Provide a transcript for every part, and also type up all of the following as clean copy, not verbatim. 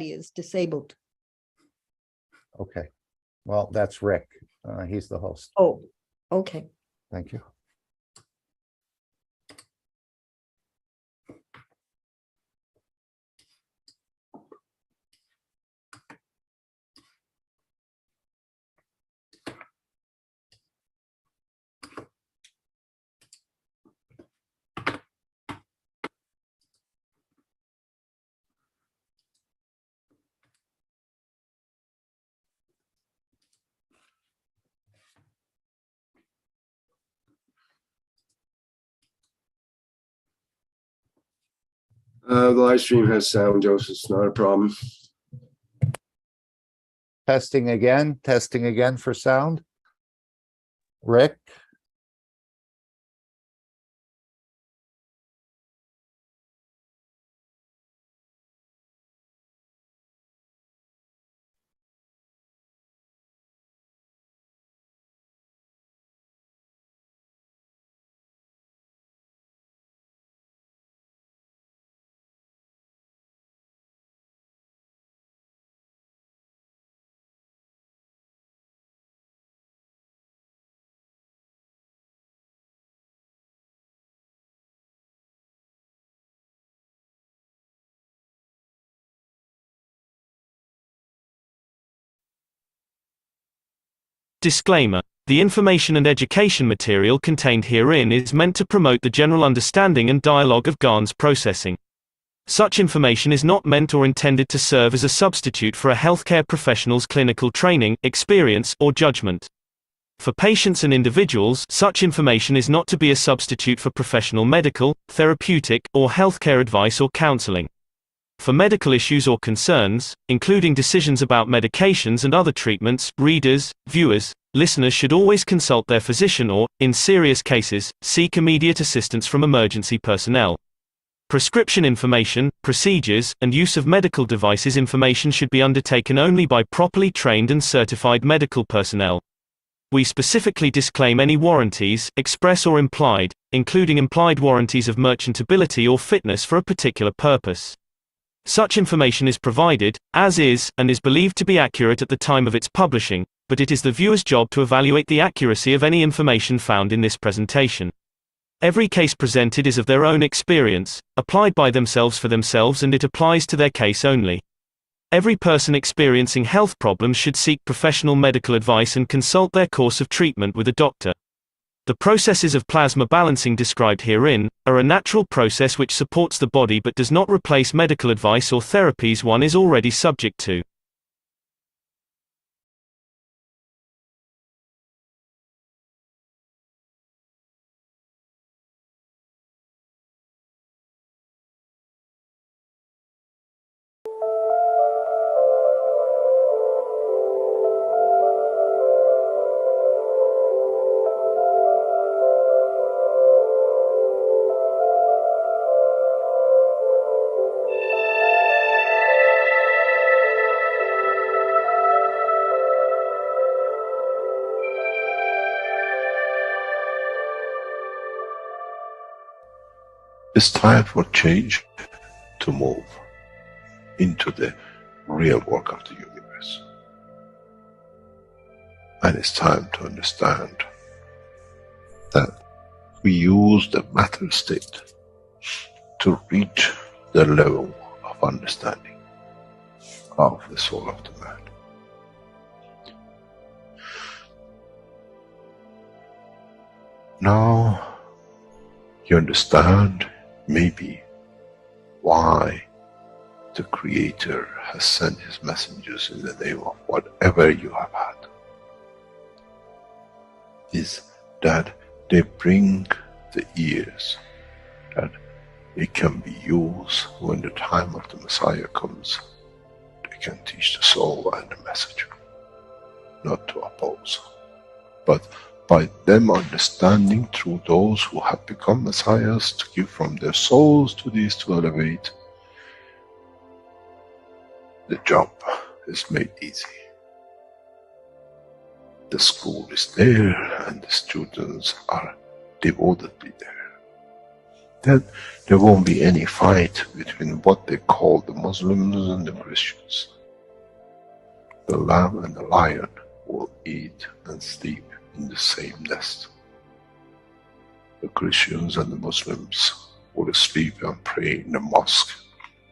is disabled. Okay. Well, that's Rick. He's the host. Oh, okay. Thank you. The live stream has sound, Joseph. It's not a problem. Testing again for sound. Rick? Disclaimer: the information and education material contained herein is meant to promote the general understanding and dialogue of GANs processing. Such information is not meant or intended to serve as a substitute for a healthcare professional's clinical training, experience, or judgment. For patients and individuals, such information is not to be a substitute for professional medical, therapeutic, or healthcare advice or counseling. For medical issues or concerns, including decisions about medications and other treatments, readers, viewers, listeners should always consult their physician or, in serious cases, seek immediate assistance from emergency personnel. Prescription information, procedures, and use of medical devices information should be undertaken only by properly trained and certified medical personnel. We specifically disclaim any warranties, express or implied, including implied warranties of merchantability or fitness for a particular purpose. Such information is provided, as is, and is believed to be accurate at the time of its publishing, but it is the viewer's job to evaluate the accuracy of any information found in this presentation. Every case presented is of their own experience, applied by themselves for themselves, and it applies to their case only. Every person experiencing health problems should seek professional medical advice and consult their course of treatment with a doctor. The processes of plasma balancing described herein are a natural process which supports the body but does not replace medical advice or therapies one is already subject to. It's time for change to move into the real work of the universe. And it's time to understand that we use the matter state to reach the level of understanding of the soul of the man. Now you understand maybe why the Creator has sent His messengers in the name of whatever you have had. Is that they bring the ears, that it can be used when the time of the Messiah comes. They can teach the soul and the message, not to oppose, but by them understanding through those who have become Messiahs to give from their souls to these to elevate, the job is made easy. The school is there and the students are devotedly there. then there won't be any fight between what they call the Muslims and the Christians. The lamb and the lion will eat and sleep in the same nest. The Christians and the Muslims will sleep and pray in the mosque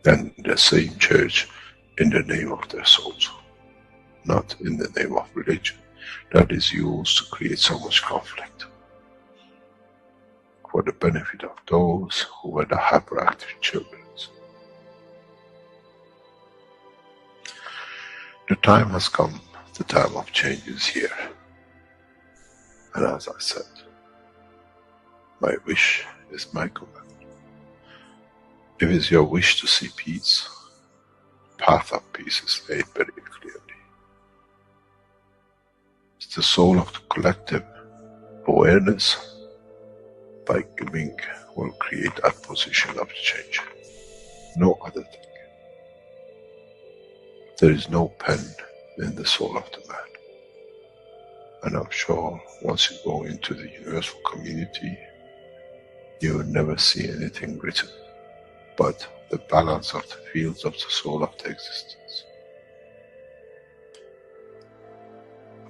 and in the same church in the name of their souls, not in the name of religion that is used to create so much conflict for the benefit of those who were the hyperactive children. The time has come, the time of change is here. And as I said, my wish is my command. If it's your wish to see peace, the path of peace is laid very clearly. It's the soul of the collective awareness by giving will create that position of change. No other thing. There is no pen in the soul of the man. And I'm sure once you go into the universal community, you will never see anything written but the balance of the fields of the soul of the existence.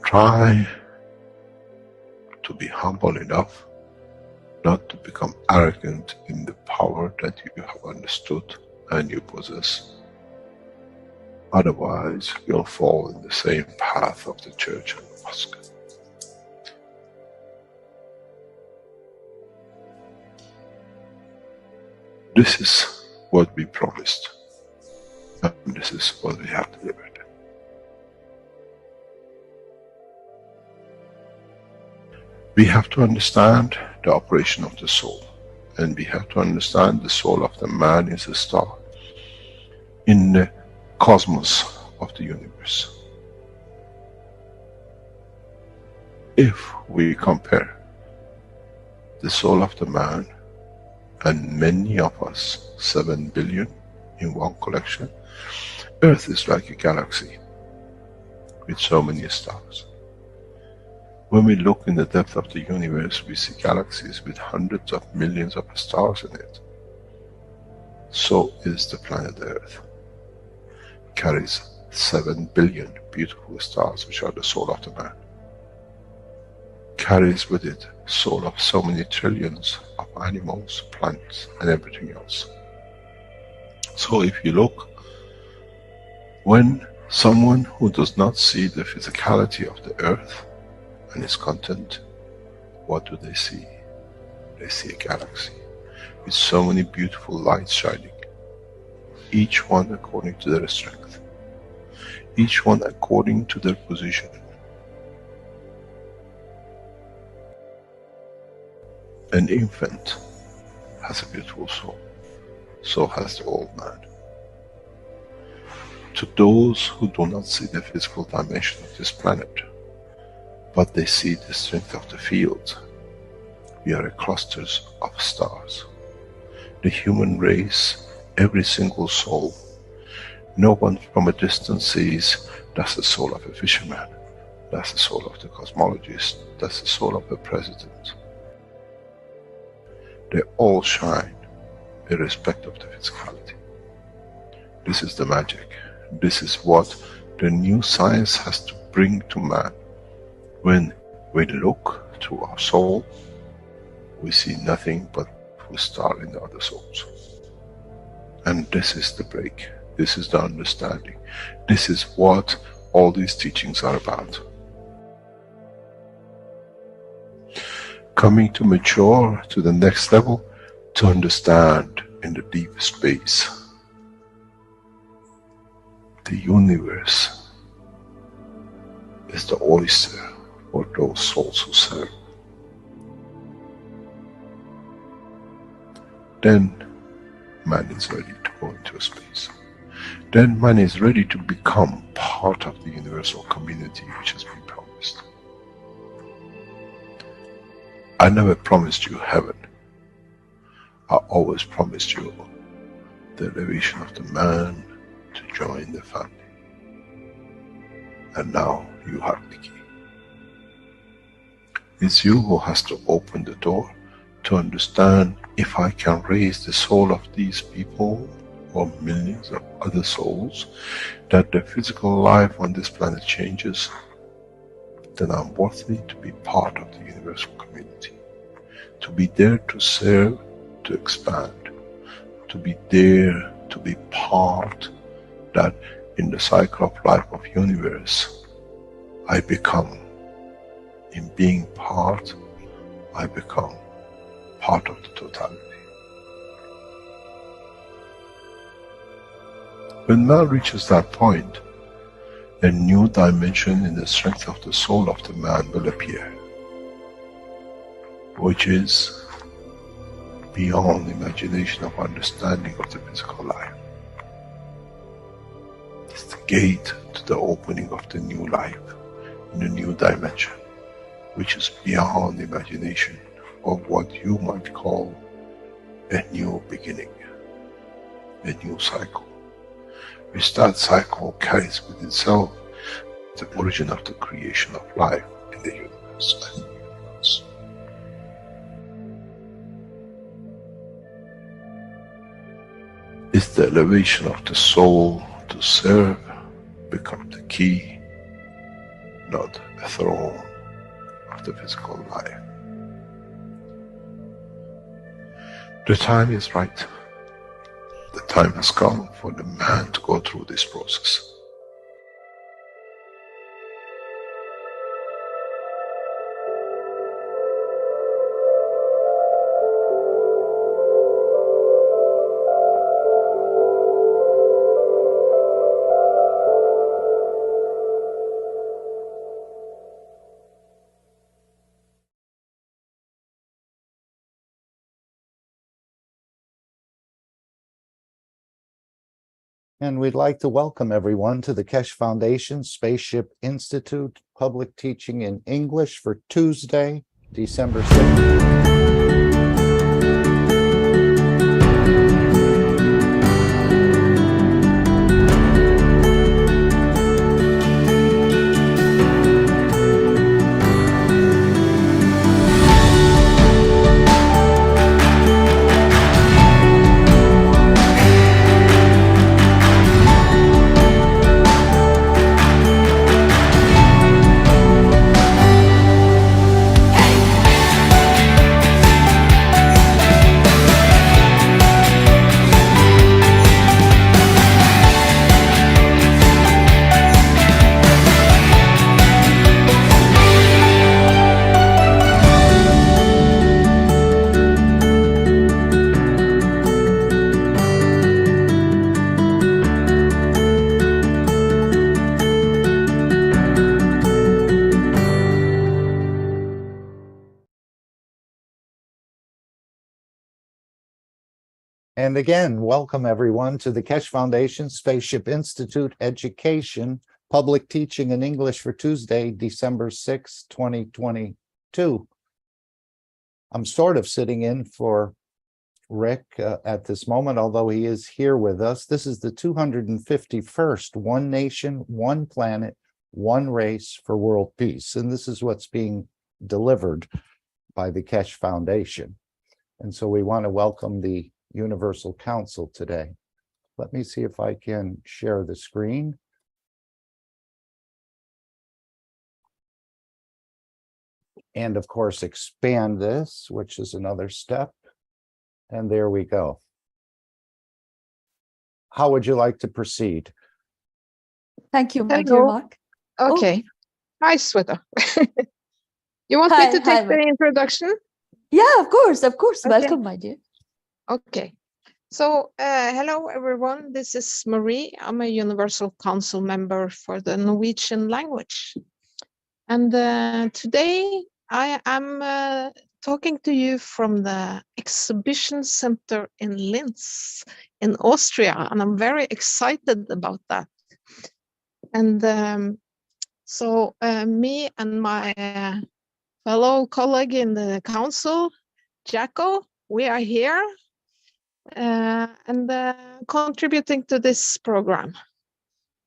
Try to be humble enough not to become arrogant in the power that you have understood and you possess. Otherwise, you'll fall in the same path of the church and the mosque. This is what we promised, and this is what we have delivered. We have to understand the operation of the soul, and we have to understand the soul of the man is a star in the cosmos of the universe. If we compare the soul of the man and many of us, 7 billion in one collection, Earth is like a galaxy with so many stars. When we look in the depth of the universe, we see galaxies with hundreds of millions of stars in it. So is the planet Earth. Carries 7 billion beautiful stars, which are the soul of the man. Carries with it soul of so many trillions of animals, plants, and everything else. So if you look, when someone who does not see the physicality of the earth and its content, what do they see? They see a galaxy with so many beautiful lights shining, each one according to their strength, each one according to their position. An infant has a beautiful soul, so has the old man. To those who do not see the physical dimension of this planet, but they see the strength of the field, we are clusters of stars. The human race, every single soul, no one from a distance sees that's the soul of a fisherman, that's the soul of the cosmologist, that's the soul of the president. They all shine irrespective of the physicality. This is the magic. This is what the new science has to bring to man. When we look to our soul, we see nothing but a star in the other souls. And this is the break. This is the understanding. This is what all these teachings are about. Coming to mature to the next level, to understand in the deep space, the universe is the oyster for those souls who serve. Then man is ready to go into space. Then man is ready to become part of the universal community which has been promised. I never promised you heaven. I always promised you the elevation of the man to join the family. And now you have the key. It's you who has to open the door to understand if I can raise the soul of these people or millions of other souls, that the physical life on this planet changes, then I'm worthy to be part of the universal community. To be there to serve, to expand, to be there, to be part, that in the cycle of life of universe, I become, in being part, I become part of the totality. When man reaches that point, a new dimension in the strength of the soul of the man will appear, which is beyond imagination of understanding of the physical life. It's the gate to the opening of the new life in a new dimension, which is beyond imagination of what you might call a new beginning, a new cycle, which that cycle carries with itself the origin of the creation of life in the universe and in the universe. It's the elevation of the soul to serve become the key, not a throne of the physical life. The time is right. The time has come for the man to go through this process. And we'd like to welcome everyone to the Keshe Foundation Spaceship Institute Public Teaching in English for Tuesday, December 6th. And again, welcome everyone to the Keshe Foundation Spaceship Institute Education Public Teaching in English for Tuesday, December 6, 2022. I'm sort of sitting in for Rick at this moment, although he is here with us. This is the 251st One Nation, One Planet, One Race for World Peace. And this is what's being delivered by the Keshe Foundation. And so we want to welcome the Universal Council today. Let me see if I can share the screen. And of course, expand this, which is another step. And there we go. How would you like to proceed? Thank you, my dear Hello. Mark. Okay. Hi, Sweta. You want Hi, me to take hi, the introduction? Yeah, of course, of course. Okay. Welcome, my dear. Okay. So, hello, everyone. This is Marie. I'm a Universal Council member for the Norwegian language. And today I am talking to you from the exhibition center in Linz in Austria. And I'm very excited about that. And so me and my fellow colleague in the council, Jacko, we are here and contributing to this program.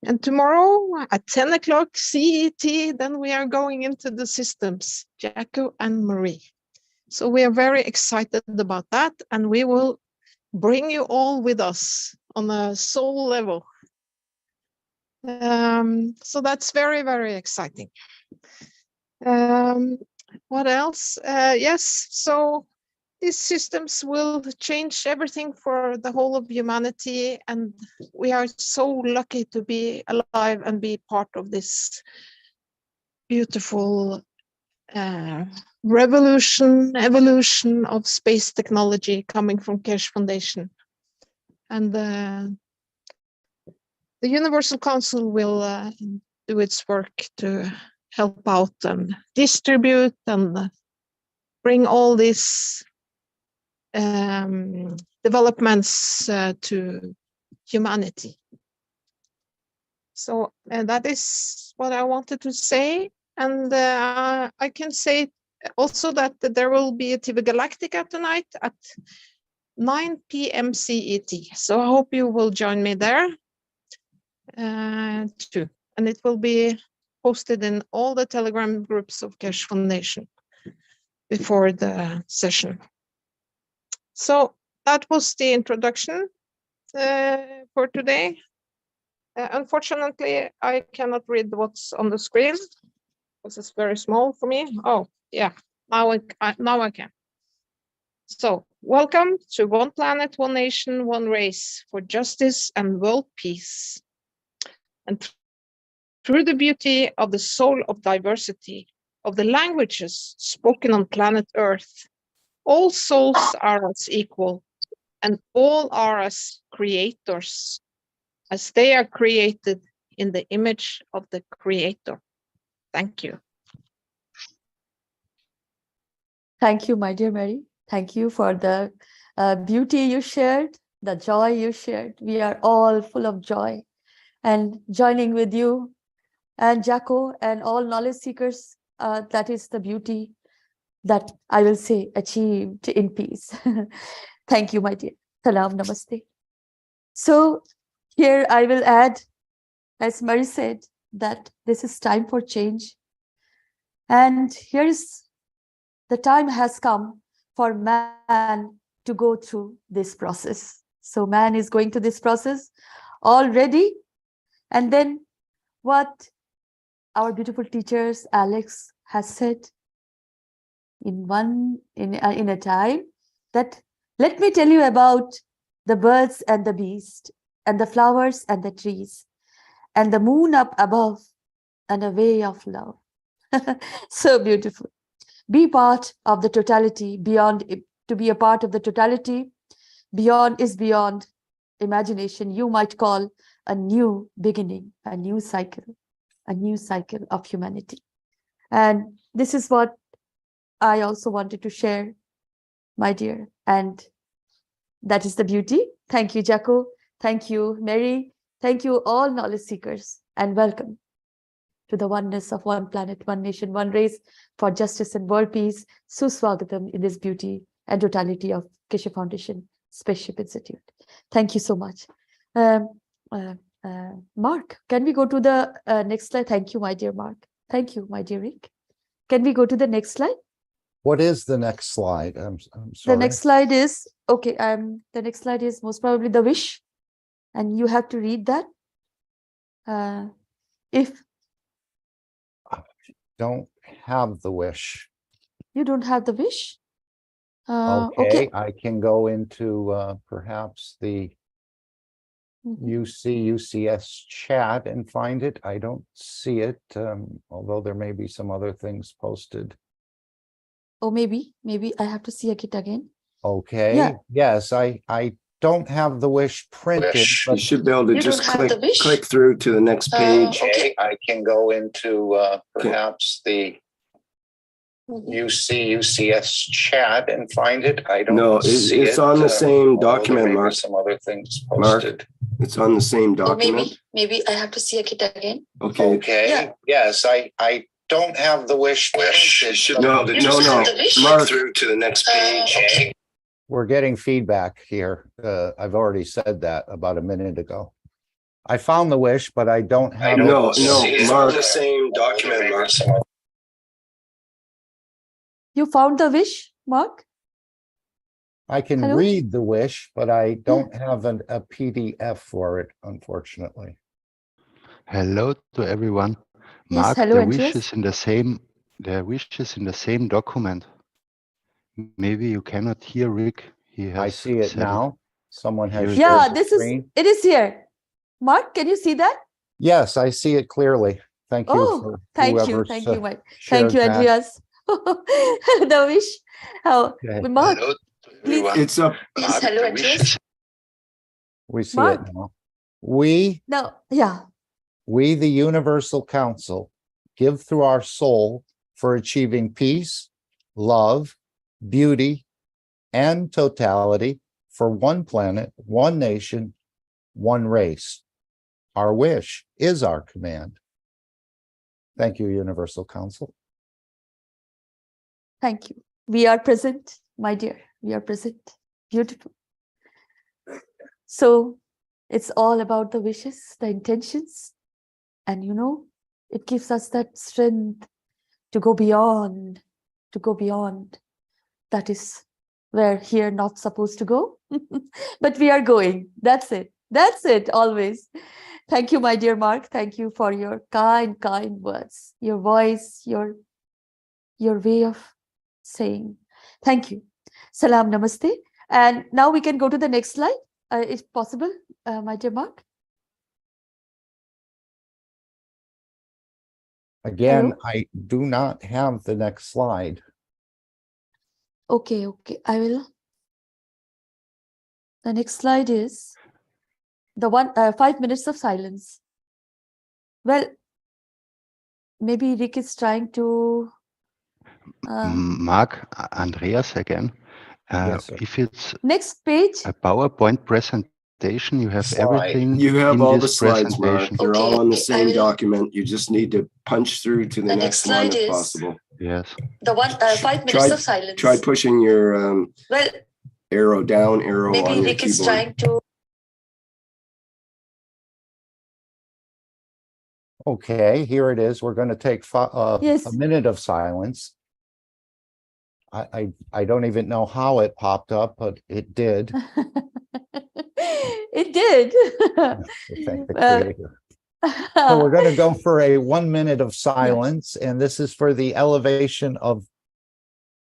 And tomorrow at 10 o'clock CET, then we are going into the systems, Jacko and Marie. So we are very excited about that, and we will bring you all with us on a soul level. So that's very, very exciting. What else? Yes, so these systems will change everything for the whole of humanity, and we are so lucky to be alive and be part of this beautiful evolution of space technology coming from Keshe Foundation. And the Universal Council will do its work to help out and distribute and bring all these developments to humanity. So that is what I wanted to say. And I can say also that there will be a TV Galactica tonight at 9 PM CET. So I hope you will join me there too. And it will be posted in all the Telegram groups of Keshe Foundation before the session. So that was the introduction for today. Unfortunately, I cannot read what's on the screen because it's very small for me. Oh, yeah, now I can. So, welcome to One Planet, One Nation, One Race for Justice and World Peace. And through the beauty of the soul of diversity, of the languages spoken on planet Earth, all souls are as equal, and all are as creators, as they are created in the image of the Creator. Thank you. Thank you, my dear Mary. Thank you for the beauty you shared, the joy you shared. We are all full of joy and joining with you and Jacko and all knowledge seekers. That is the beauty that I will say achieved in peace. Thank you, my dear. Salam, namaste. So here I will add, as Mary said, that this is time for change. And here is the time has come for man to go through this process. So man is going through this process already. And then what our beautiful teachers, Alex, has said in a time that let me tell you about the birds and the beast and the flowers and the trees and the moon up above and a way of love. So beautiful. Be part of the totality beyond, to be a part of the totality beyond is beyond imagination. You might call a new beginning, a new cycle of humanity. And this is what I also wanted to share, my dear. And that is the beauty. Thank you, Jacko. Thank you, Mary. Thank you, all knowledge seekers, and welcome to the oneness of one planet, one nation, one race for justice and world peace. Suswagatam in this beauty and totality of Keshe Foundation, Spaceship Institute. Thank you so much. Mark, can we go to the next slide? Thank you, my dear Mark. Thank you, my dear Rick. Can we go to the next slide? What is the next slide? I'm sorry. The next slide is, okay, the next slide is most probably the wish. And you have to read that. If Don't have the wish. you don't have the wish, Okay, I can go into perhaps the UCS chat and find it. I don't see it, although there may be some other things posted. or maybe I have to see it again. Okay, Yeah. yes, I don't have the wish printed, You but should be able to You just don't have the wish? click through to the next page. okay, I can go into perhaps the UCS chat and find it. I don't No, see it's it, on the same although there document, may be Mark. some other things Mark, posted. it's on the same Or document. maybe I have to see it again. Okay. Okay, Yeah. yes, I don't have the wish printed, but No, You don't have the wish? Mark, through to the next page. Okay. We're getting feedback here. I've already said that about a minute ago. I found the wish, but I don't have it. No, It's Mark. on the same document, Mark. You found the wish, Mark? I can Hello? read the wish, but I don't have a PDF for it, unfortunately. Hello to everyone. Yes, Mark, hello, the wish Andreas. is in the same document. Maybe you cannot hear Rick. He has I see it said now. Someone has Here it shared Yeah, the this is, screen. it is here. Mark, can you see that? Yes, I see it clearly. Thank you Oh, for thank you, whoever's thank you, Mike. Thank shared you, that. Andreas. The wish. How, Okay. Mark, Hello to please. everyone. It's up. Yes, Mark, hello, the wish Andreas. is We see it Mark. now. We, No, yeah. the Universal Council, give through our soul for achieving peace, love, beauty, and totality for one planet, one nation, one race. Our wish is our command. Thank you, Universal Council. Thank you. We are present, my dear. We are present. Beautiful. So it's all about the wishes, the intentions. And you know, it gives us that strength to go beyond, to go beyond. That is where here not supposed to go, but we are going. That's it. That's it always. Thank you, my dear Mark. Thank you for your kind words, your voice, your way of saying. Thank you. Salam, namaste. And now we can go to the next slide, if possible, my dear Mark. Again, Hello? I do not have the next slide. Okay, I will. The next slide is the one, 5 minutes of silence. Well, maybe Rick is trying to. Mark, Andreas again. Yes, sir. If it's Next page. a PowerPoint presentation, you have Slide. everything You have in all the this slides, Mark. presentation. They're Okay, all on the I same will. document. You just need to punch through to the The next next one slide if is possible. Yes. the one, 5 minutes of silence. Try pushing your Well, arrow down arrow maybe on your Rick is keyboard. trying to. Okay, here it is. We're going to take Yes. a minute of silence. I don't even know how it popped up, but it did. It did. Thank the creator. So we're going to go for a 1 minute of silence, and this is for the elevation of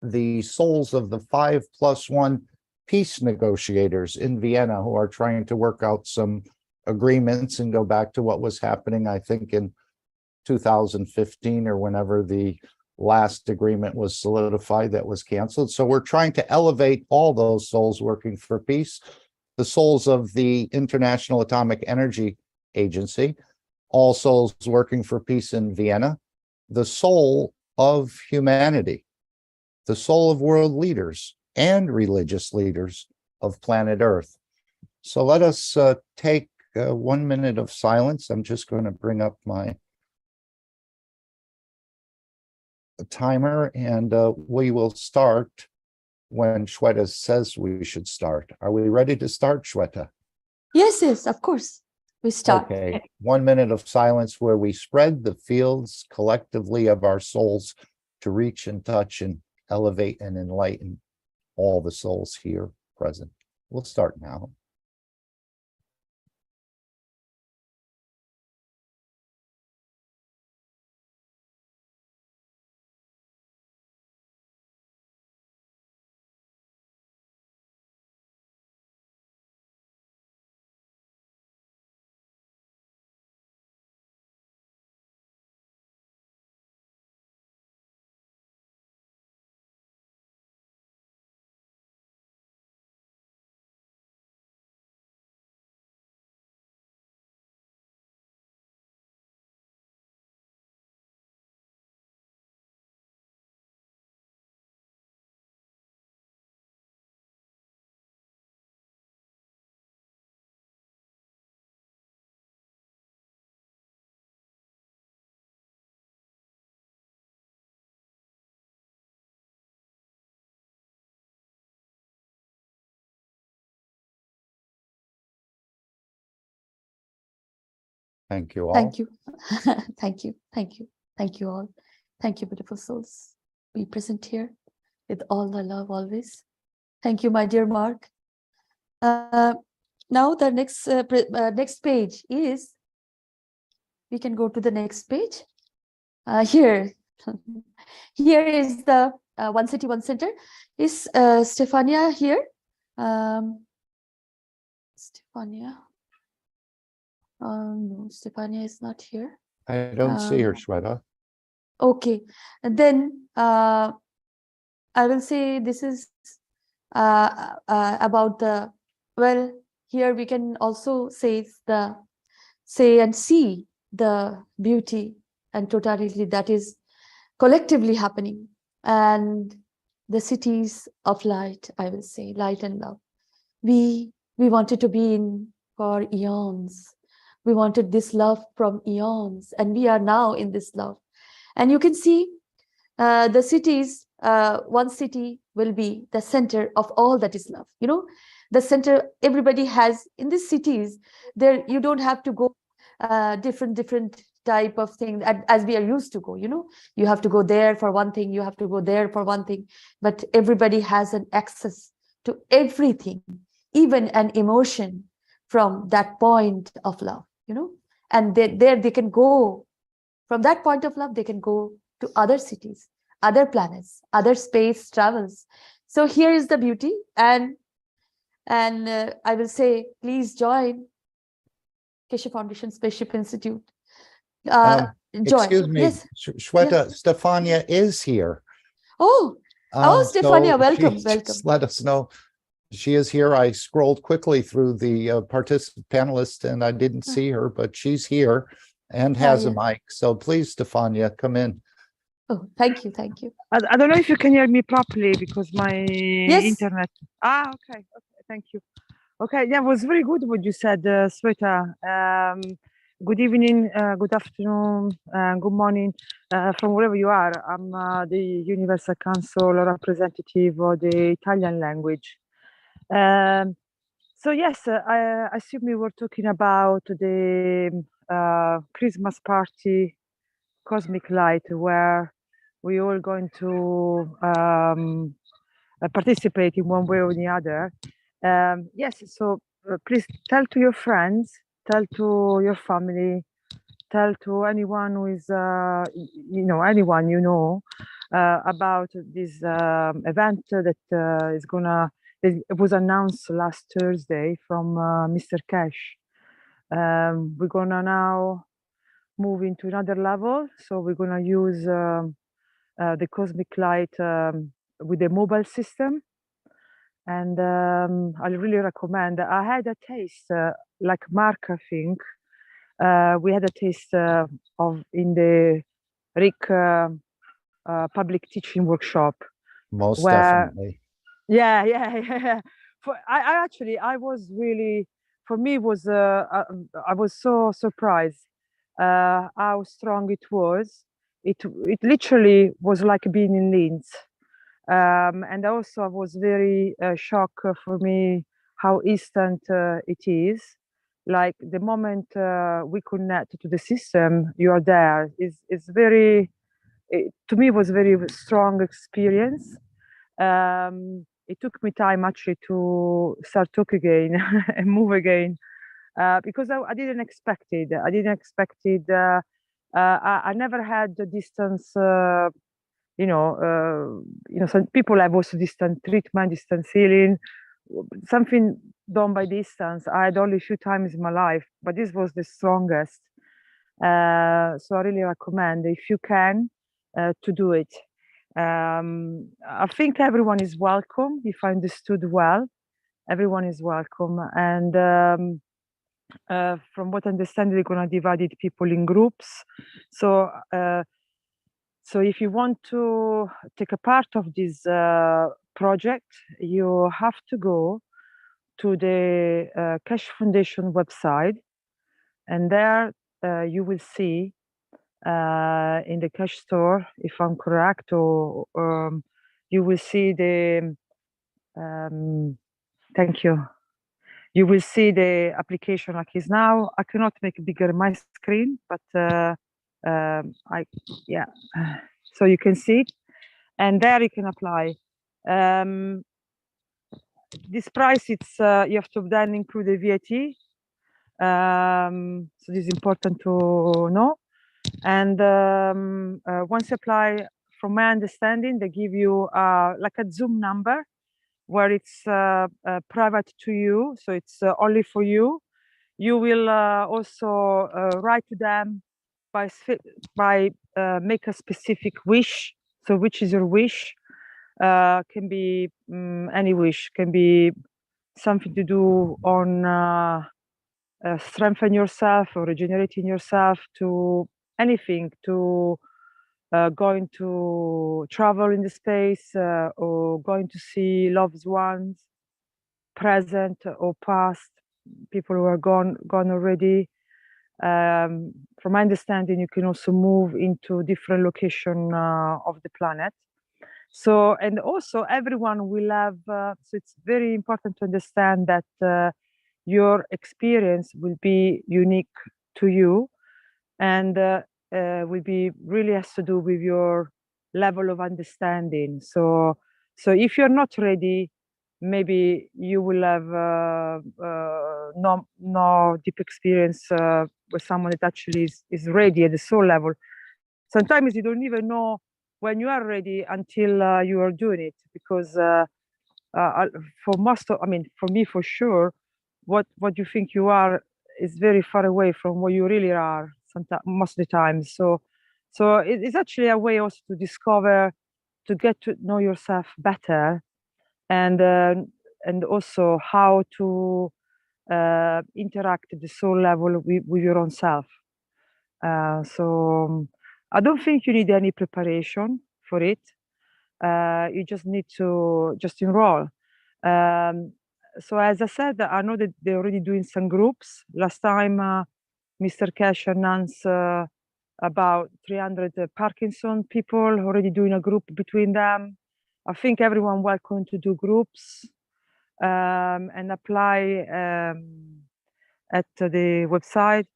the souls of the 5+1 peace negotiators in Vienna who are trying to work out some agreements and go back to what was happening, I think, in 2015 or whenever the last agreement was solidified that was canceled. So we're trying to elevate all those souls working for peace, the souls of the International Atomic Energy Agency, all souls working for peace in Vienna, the soul of humanity, the soul of world leaders and religious leaders of planet Earth. So let us take 1 minute of silence. I'm just going to bring up my timer, and we will start when Shweta says we should start. Are we ready to start, Shweta? Yes, of course. We start. Okay, 1 minute of silence where we spread the fields collectively of our souls to reach and touch and elevate and enlighten all the souls here present. We'll start now. Thank you all. Thank you. Thank you all. Thank you, beautiful souls. Be present here with all the love always. Thank you, my dear Mark. Now the next page is, we can go to the next page. Here, here is the One City, One Center. Is Stefania here? Stefania? No, Stefania is not here. I don't see her, Shweta. Okay, and then I will say this is about the, well, here we can also say and see the beauty and totality that is collectively happening, and the cities of light, I will say, light and love. We wanted to be in for eons. We wanted this love from eons, and we are now in this love. And you can see the cities, one city will be the center of all that is love. You know, the center everybody has in these cities. There, you don't have to go different type of thing as we are used to go. You know, you have to go there for one thing, you have to go there for one thing, but everybody has an access to everything, even an emotion from that point of love. You know, and there they can go from that point of love. They can go to other cities, other planets, other space travels. So here is the beauty, and I will say, please join Keshe Foundation Spaceship Institute. Join. Excuse me, Yes. Shweta, Yeah. Stefania is here. Oh, Stefania, welcome, she welcome. just let us know she is here. I scrolled quickly through the participant panelists and I didn't see her, but she's here and has a mic. So please, Stefania, come in. Oh, thank you, thank you. I don't know if you can hear me properly because my internet. Okay, thank you. Okay, yeah, it was very good what you said, Sweta. Good evening, good afternoon, good morning from wherever you are. I'm the Universal Council representative of the Italian language. So yes, I assume we were talking about the Christmas party, Cosmic Light, where we all going to participate in one way or the other. Yes, so please tell to your friends, tell to your family, tell to anyone who is, anyone you know about this event that is gonna, it was announced last Thursday from Mr. Keshe. We're gonna now move into another level. So we're gonna use the Cosmic Light with the mobile system. And I really recommend. I had a taste, like Mark, I think. We had a taste of in the Rick public teaching workshop. Most definitely. Yeah. I was really, for me, was I was so surprised how strong it was. It literally was like being in Linz. And also I was very shocked for me how instant it is. Like the moment we connect to the system, you are there. It's very, to me, it was very strong experience. It took me time actually to start talk again and move again because I didn't expect it. I didn't expect it. I never had the distance. Some people have also distance treatment, distance healing, something done by distance. I had only a few times in my life, but this was the strongest. So I really recommend, if you can, to do it. I think everyone is welcome. If I understood well, everyone is welcome. And from what I understand, they're going to divide people in groups. So if you want to take a part of this project, you have to go to the Keshe Foundation website, and there you will see in the Keshe store, if I'm correct, or you will see the, thank you. You will see the application like is now. I cannot make bigger my screen, but so you can see it, and there you can apply. This price, it's you have to then include the VAT. So this is important to know. And once you apply, from my understanding, they give you like a Zoom number where it's private to you, so it's only for you. You will also write to them by make a specific wish. So which is your wish? Can be any wish, can be something to do on strengthen yourself or regenerating yourself, to anything, to going to travel in the space or going to see loved ones, present or past, people who are gone already. From my understanding, you can also move into different location of the planet. So, and also everyone will have, so it's very important to understand that your experience will be unique to you, and will be really has to do with your level of understanding. So if you're not ready, maybe you will have no deep experience with someone that actually is ready at the soul level. Sometimes you don't even know when you are ready until you are doing it, because for most of, I mean, for me, for sure, what you think you are is very far away from what you really are sometimes, most of the time. So it's actually a way also to discover, to get to know yourself better, and also how to interact at the soul level with your own self. So I don't think you need any preparation for it. You just need to just enroll. So as I said, I know that they're already doing some groups. Last time, Mr. Keshe announced about 300 Parkinson people already doing a group between them. I think everyone welcome to do groups and apply at the website.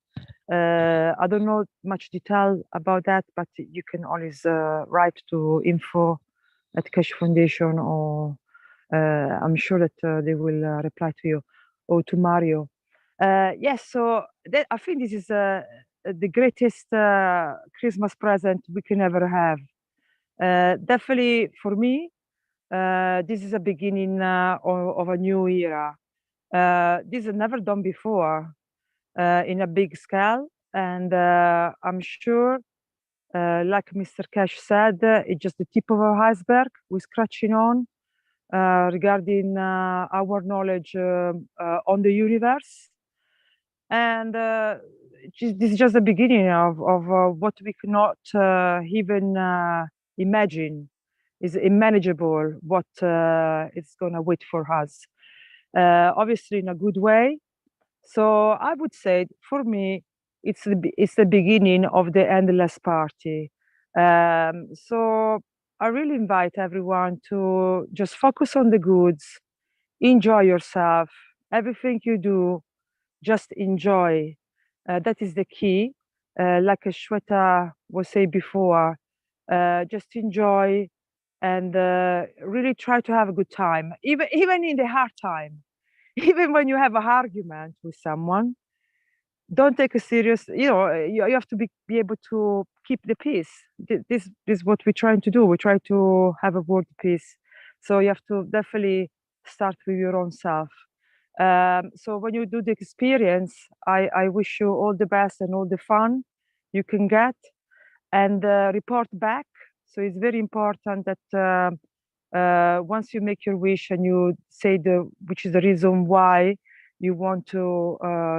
I don't know much detail about that, but you can always write to info at Keshe Foundation, or I'm sure that they will reply to you, or to Mario. Yes, so I think this is the greatest Christmas present we can ever have. Definitely for me, this is a beginning of a new era. This is never done before in a big scale, and I'm sure, like Mr. Keshe said, it's just the tip of our iceberg. We're scratching on regarding our knowledge on the universe, and this is just the beginning of what we cannot even imagine. Is unmanageable what is going to wait for us, obviously in a good way. So I would say, for me, it's the beginning of the endless party. So I really invite everyone to just focus on the goods, enjoy yourself, everything you do, just enjoy. That is the key. Like Shweta was saying before, just enjoy and really try to have a good time, even in the hard time. Even when you have an argument with someone, don't take it serious. You know, you have to be able to keep the peace. This is what we're trying to do. We try to have a world peace. So you have to definitely start with your own self. So when you do the experience, I wish you all the best and all the fun you can get, and report back. So it's very important that once you make your wish and you say which is the reason why you want to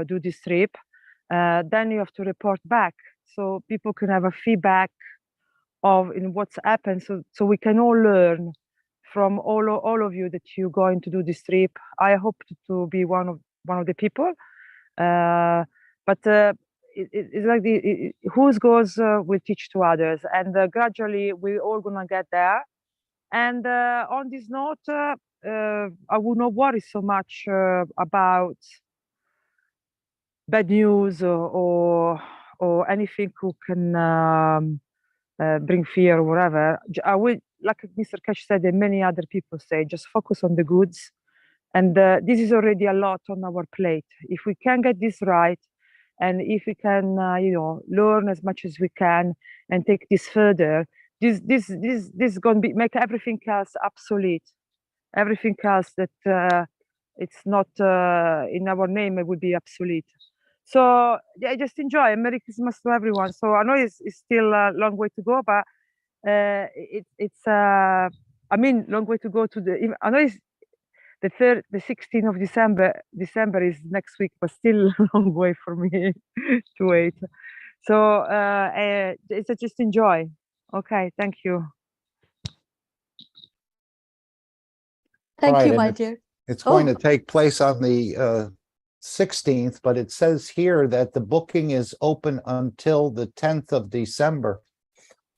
do this trip, then you have to report back, so people can have a feedback of in what's happened, so we can all learn from all of you that you're going to do this trip. I hope to be one of the people, but it's like who goes will teach to others, and gradually we're all gonna get there. And on this note, I will not worry so much about bad news or anything who can bring fear or whatever. I will like Mr. Keshe said and many other people say, just focus on the goods. And this is already a lot on our plate. If we can get this right, and if we can, learn as much as we can and take this further, this is going to make everything else obsolete. Everything else that it's not in our name, it would be obsolete. So yeah, just enjoy. Merry Christmas to everyone. So I know it's still a long way to go, but long way to go to the. I know it's the 16th of December. December is next week, but still a long way for me to wait. So it's just enjoy. Okay, thank you. Thank you, Right, my and dear. it's going Oh. to take place on the 16th, but it says here that the booking is open until the 10th of December.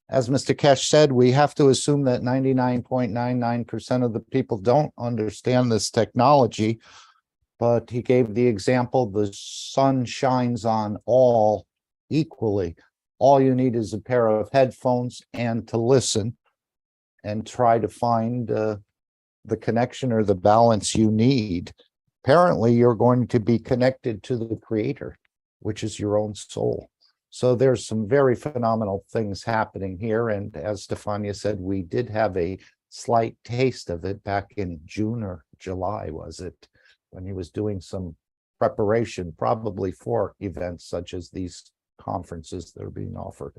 As Mr. Keshe said, we have to assume that 99.99% of the people don't understand this technology, but he gave the example, the sun shines on all equally. All you need is a pair of headphones and to listen and try to find the connection or the balance you need. Apparently, you're going to be connected to the creator, which is your own soul. So there's some very phenomenal things happening here. And as Stefania said, we did have a slight taste of it back in June or July, was it? When he was doing some preparation, probably for events such as these conferences that are being offered.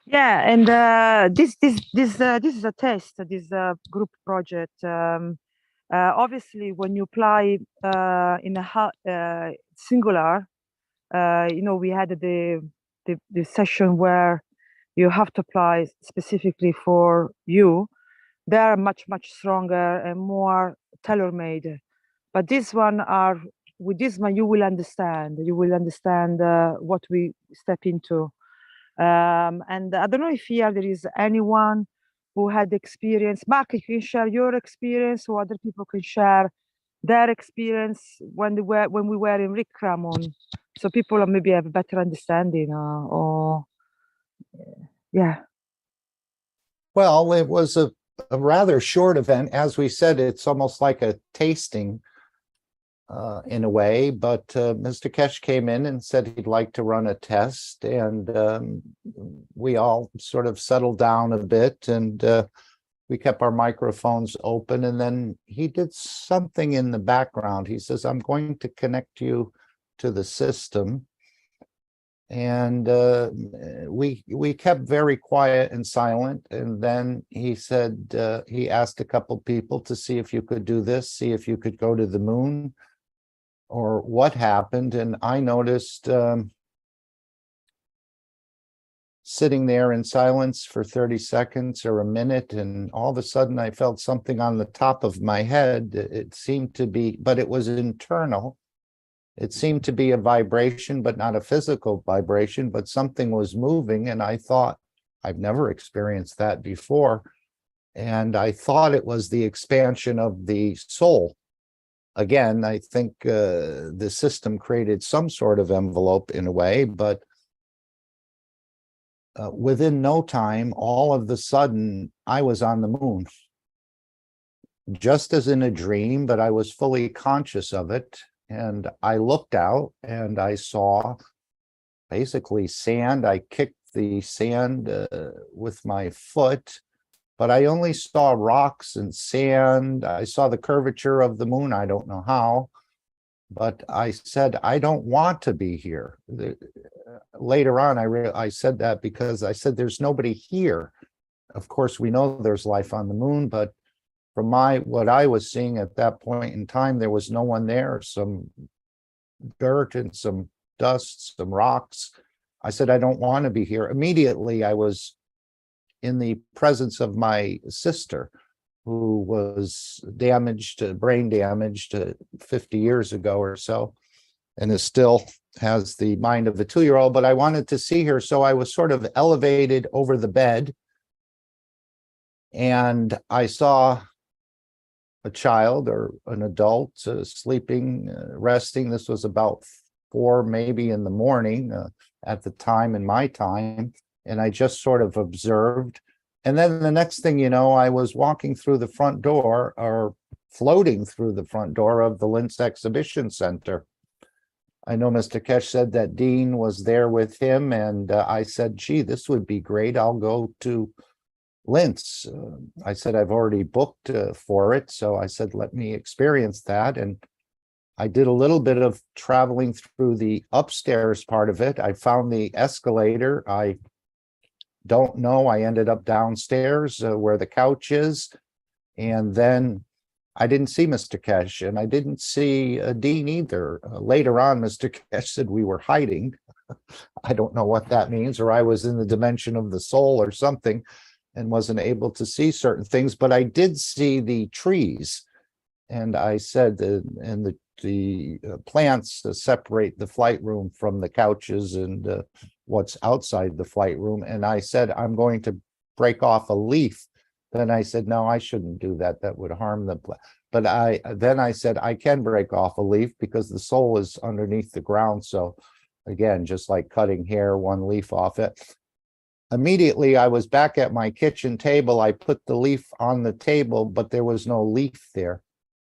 Yeah, and this is a test. This group project. Obviously, when you apply in a singular, we had the session where you have to apply specifically for you. They are much stronger and more tailor-made. But this one with this one you will understand. You will understand what we step into. And I don't know if here there is anyone who had experience. Mark, you can share your experience, or other people can share their experience when we were in Rick Ramon, so people maybe have a better understanding. Yeah. Well, it was a rather short event. As we said, it's almost like a tasting in a way, but Mr. Keshe came in and said he'd like to run a test, and we all sort of settled down a bit, and we kept our microphones open, and then he did something in the background. He says, I'm going to connect you to the system. And we kept very quiet and silent. And then he said, he asked a couple people to see if you could do this, see if you could go to the moon, or what happened. And I noticed sitting there in silence for 30 seconds or a minute, and all of a sudden I felt something on the top of my head. It seemed to be, but it was internal. It seemed to be a vibration, but not a physical vibration, but something was moving. And I thought, I've never experienced that before. And I thought it was the expansion of the soul. Again, I think the system created some sort of envelope in a way, but within no time, all of a sudden, I was on the moon. Just as in a dream, but I was fully conscious of it. And I looked out and I saw basically sand. I kicked the sand with my foot, but I only saw rocks and sand. I saw the curvature of the moon. I don't know how, but I said, I don't want to be here. Later on, I said that because I said, there's nobody here. Of course, we know there's life on the moon, but from what I was seeing at that point in time, there was no one there. Some dirt and some dust, some rocks. I said, I don't want to be here. Immediately, I was in the presence of my sister, who was brain damaged 50 years ago or so, and is still has the mind of a 2-year-old, but I wanted to see her. So I was sort of elevated over the bed, and I saw a child or an adult sleeping, resting. This was about 4 maybe in the morning at the time in my time, and I just sort of observed. And then the next thing you know, I was walking through the front door, or floating through the front door of the Linz Exhibition Center. I know Mr. Keshe said that Dean was there with him, and I said, gee, this would be great. I'll go to Linz. I said, I've already booked for it. So I said, let me experience that. And I did a little bit of traveling through the upstairs part of it. I found the escalator. I don't know. I ended up downstairs where the couch is. And then I didn't see Mr. Keshe, and I didn't see Dean either. Later on, Mr. Keshe said we were hiding. I don't know what that means, or I was in the dimension of the soul or something and wasn't able to see certain things, but I did see the trees. And I said, and the plants separate the flight room from the couches and what's outside the flight room. And I said, I'm going to break off a leaf. Then I said, no, I shouldn't do that. That would harm the plant. But I said, I can break off a leaf because the soul is underneath the ground. So again, just like cutting hair, one leaf off it. Immediately, I was back at my kitchen table. I put the leaf on the table, but there was no leaf there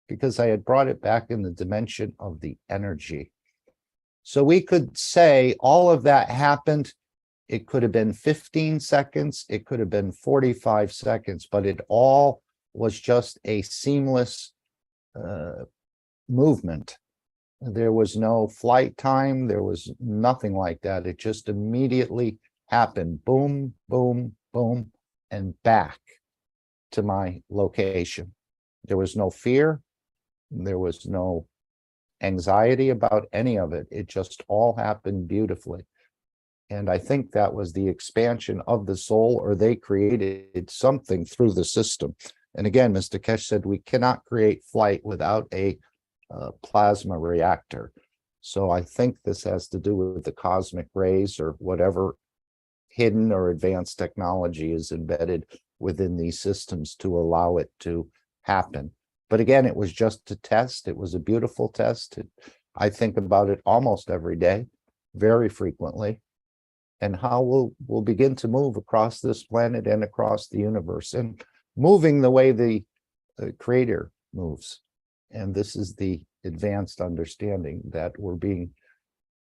because I had brought it back in the dimension of the energy. So we could say all of that happened. It could have been 15 seconds. It could have been 45 seconds, but it all was just a seamless movement. There was no flight time. There was nothing like that. It just immediately happened. Boom, boom, boom, and back to my location. There was no fear. There was no anxiety about any of it. It just all happened beautifully. And I think that was the expansion of the soul, or they created something through the system. And again, Mr. Keshe said, we cannot create flight without a plasma reactor. So I think this has to do with the cosmic rays or whatever hidden or advanced technology is embedded within these systems to allow it to happen. But again, it was just a test. It was a beautiful test. I think about it almost every day, very frequently, and how we'll begin to move across this planet and across the universe, and moving the way the Creator moves. And this is the advanced understanding that we're being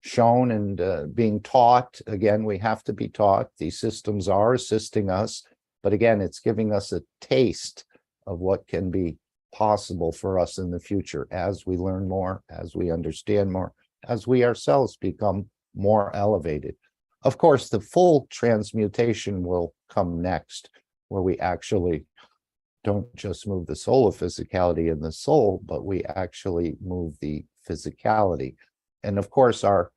shown and being taught. Again, we have to be taught. These systems are assisting us, but again, it's giving us a taste of what can be possible for us in the future as we learn more, as we understand more, as we ourselves become more elevated. Of course, the full transmutation will come next, where we actually don't just move the soul of physicality in the soul, but we actually move the physicality. And of course, our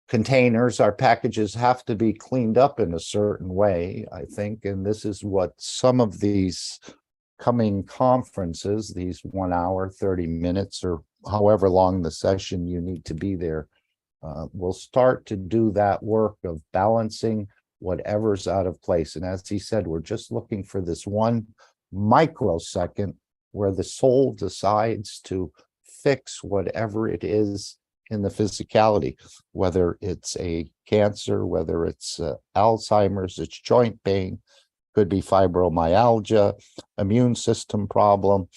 containers, our packages have to be cleaned up in a certain way, I think. And this is what some of these coming conferences, these 1 hour, 30 minutes, or however long the session you need to be there, we'll start to do that work of balancing whatever's out of place. And as he said, we're just looking for this 1 microsecond where the soul decides to fix whatever it is in the physicality, whether it's a cancer, whether it's Alzheimer's, it's joint pain, could be fibromyalgia, immune system problem.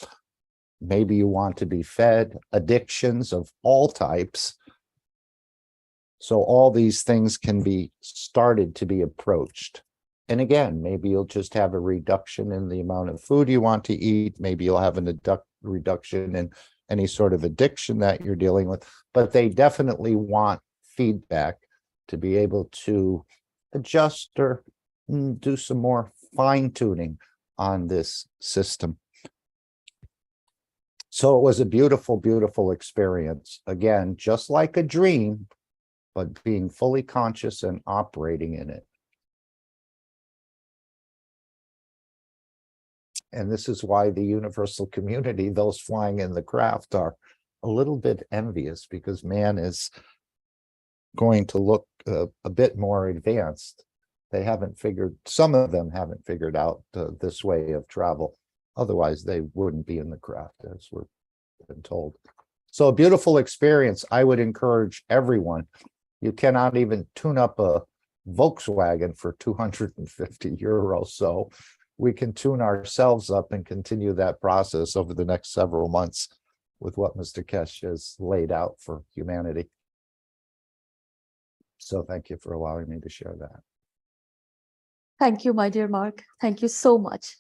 Maybe you want to be fed, addictions of all types. So all these things can be started to be approached. And again, maybe you'll just have a reduction in the amount of food you want to eat. Maybe you'll have a reduction in any sort of addiction that you're dealing with. But they definitely want feedback to be able to adjust or do some more fine-tuning on this system. So it was a beautiful, beautiful experience. Again, just like a dream, but being fully conscious and operating in it. And this is why the universal community, those flying in the craft, are a little bit envious, because man is going to look a bit more advanced. They haven't figured, some of them haven't figured out this way of travel. Otherwise, they wouldn't be in the craft, as we're been told. So a beautiful experience. I would encourage everyone. You cannot even tune up a Volkswagen for 250 euros. So we can tune ourselves up and continue that process over the next several months with what Mr. Keshe has laid out for humanity. So thank you for allowing me to share that. Thank you, my dear Mark. Thank you so much.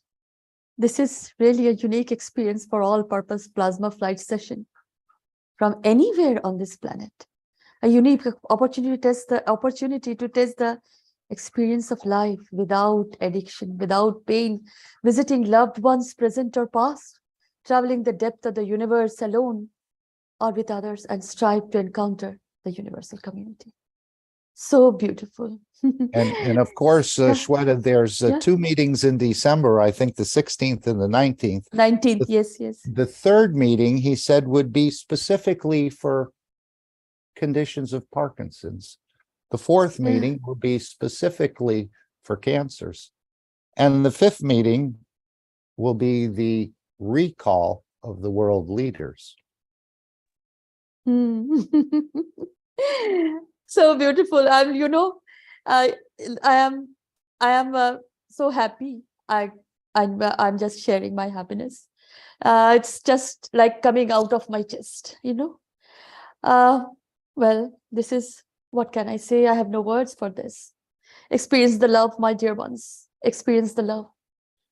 This is really a unique experience for all-purpose plasma flight session from anywhere on this planet. A unique opportunity to test the experience of life without addiction, without pain, visiting loved ones present or past, traveling the depth of the universe alone or with others, and strive to encounter the universal community. So beautiful. And of course, Shweta, there's Yeah. 2 meetings in December, I think the 16th and the 19th. 19th, yes, yes. The third meeting, he said, would be specifically for conditions of Parkinson's. The fourth Yeah. meeting will be specifically for cancers. And the fifth meeting will be the recall of the world leaders. So beautiful. I am so happy. I'm just sharing my happiness. It's just like coming out of my chest, Well, this is, what can I say? I have no words for this. Experience the love, my dear ones. Experience the love.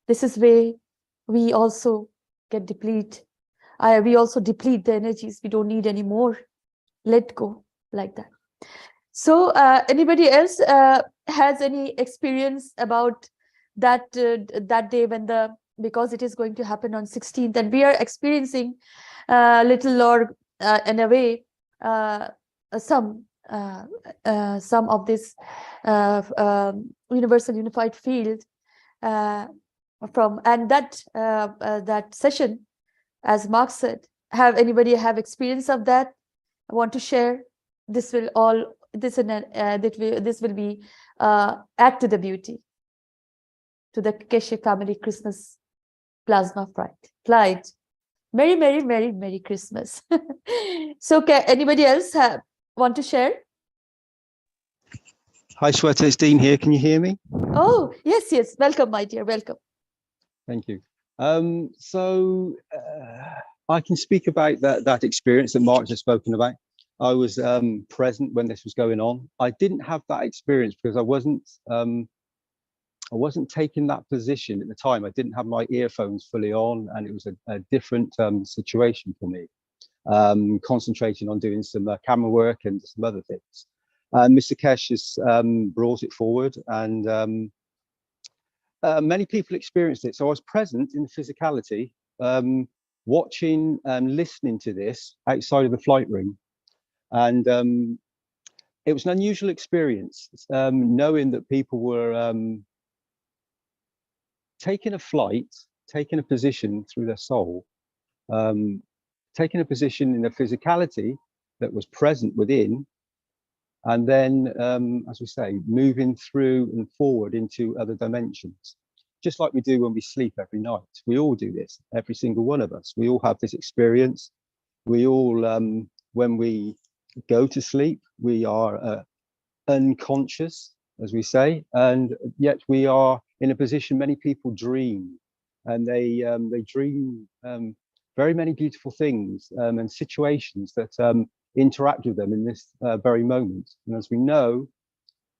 This is where we also get deplete. We also deplete the energies. We don't need any more. Let go like that. So anybody else has any experience about that that day when because it is going to happen on 16th, and we are experiencing little or in a way some of this universal unified field from, and that session, as Mark said, anybody have experience of that? I want to share. This will all this will be add to the beauty, to the Keshe family Christmas plasma flight. Merry, merry, merry, merry Christmas. So anybody else want to share? Hi, Shweta, it's Dean here. Can you hear me? Oh, yes, yes. Welcome, my dear. Welcome. Thank you. I can speak about that experience that Mark has spoken about. I was present when this was going on. I didn't have that experience because I wasn't taking that position at the time. I didn't have my earphones fully on, and it was a different situation for me. Concentrating on doing some camera work and some other things. Mr. Keshe has brought it forward, and many people experienced it. So I was present in the physicality, watching and listening to this outside of the flight room. And it was an unusual experience, knowing that people were taking a flight, taking a position through their soul, taking a position in a physicality that was present within, and then, as we say, moving through and forward into other dimensions, just like we do when we sleep every night. We all do this, every single one of us. We all have this experience. We all, when we go to sleep, we are unconscious, as we say, and yet we are in a position. Many people dream, and they dream very many beautiful things and situations that interact with them in this very moment. And as we know,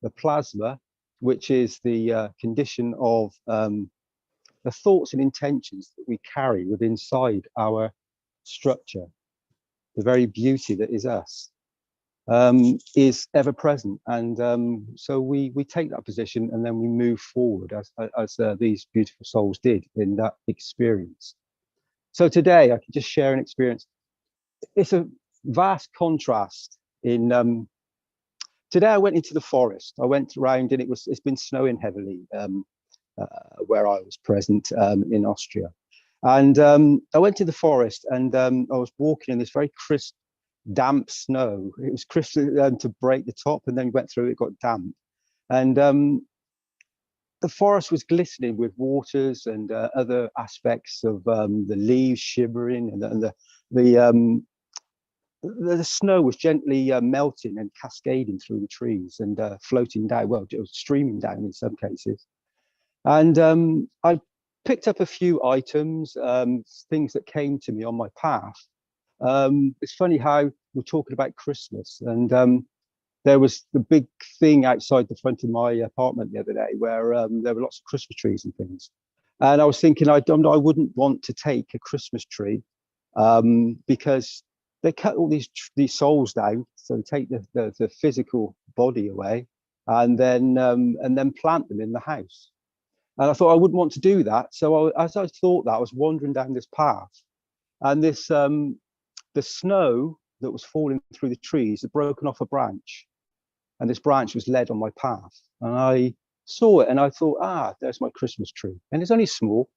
the plasma, which is the condition of the thoughts and intentions that we carry within inside our structure, the very beauty that is us, is ever present. And so we take that position, and then we move forward as these beautiful souls did in that experience. So today I can just share an experience. It's a vast contrast. In today I went into the forest. I went around, and it's been snowing heavily where I was present in Austria. And I went to the forest, and I was walking in this very crisp, damp snow. It was crisp to break the top, and then we went through it, got damp. And the forest was glistening with waters and other aspects of the leaves shimmering, and the the snow was gently melting and cascading through the trees and floating down. Well, it was streaming down in some cases. And I picked up a few items, things that came to me on my path. It's funny how we're talking about Christmas, and there was the big thing outside the front of my apartment the other day where there were lots of Christmas trees and things. And I was thinking, I wouldn't want to take a Christmas tree because they cut all these souls down, so they take the physical body away, and then plant them in the house. And I thought I wouldn't want to do that. So as I thought that, I was wandering down this path, and this the snow that was falling through the trees had broken off a branch, and this branch was led on my path. And I saw it, and I thought, there's my Christmas tree. And it's only small,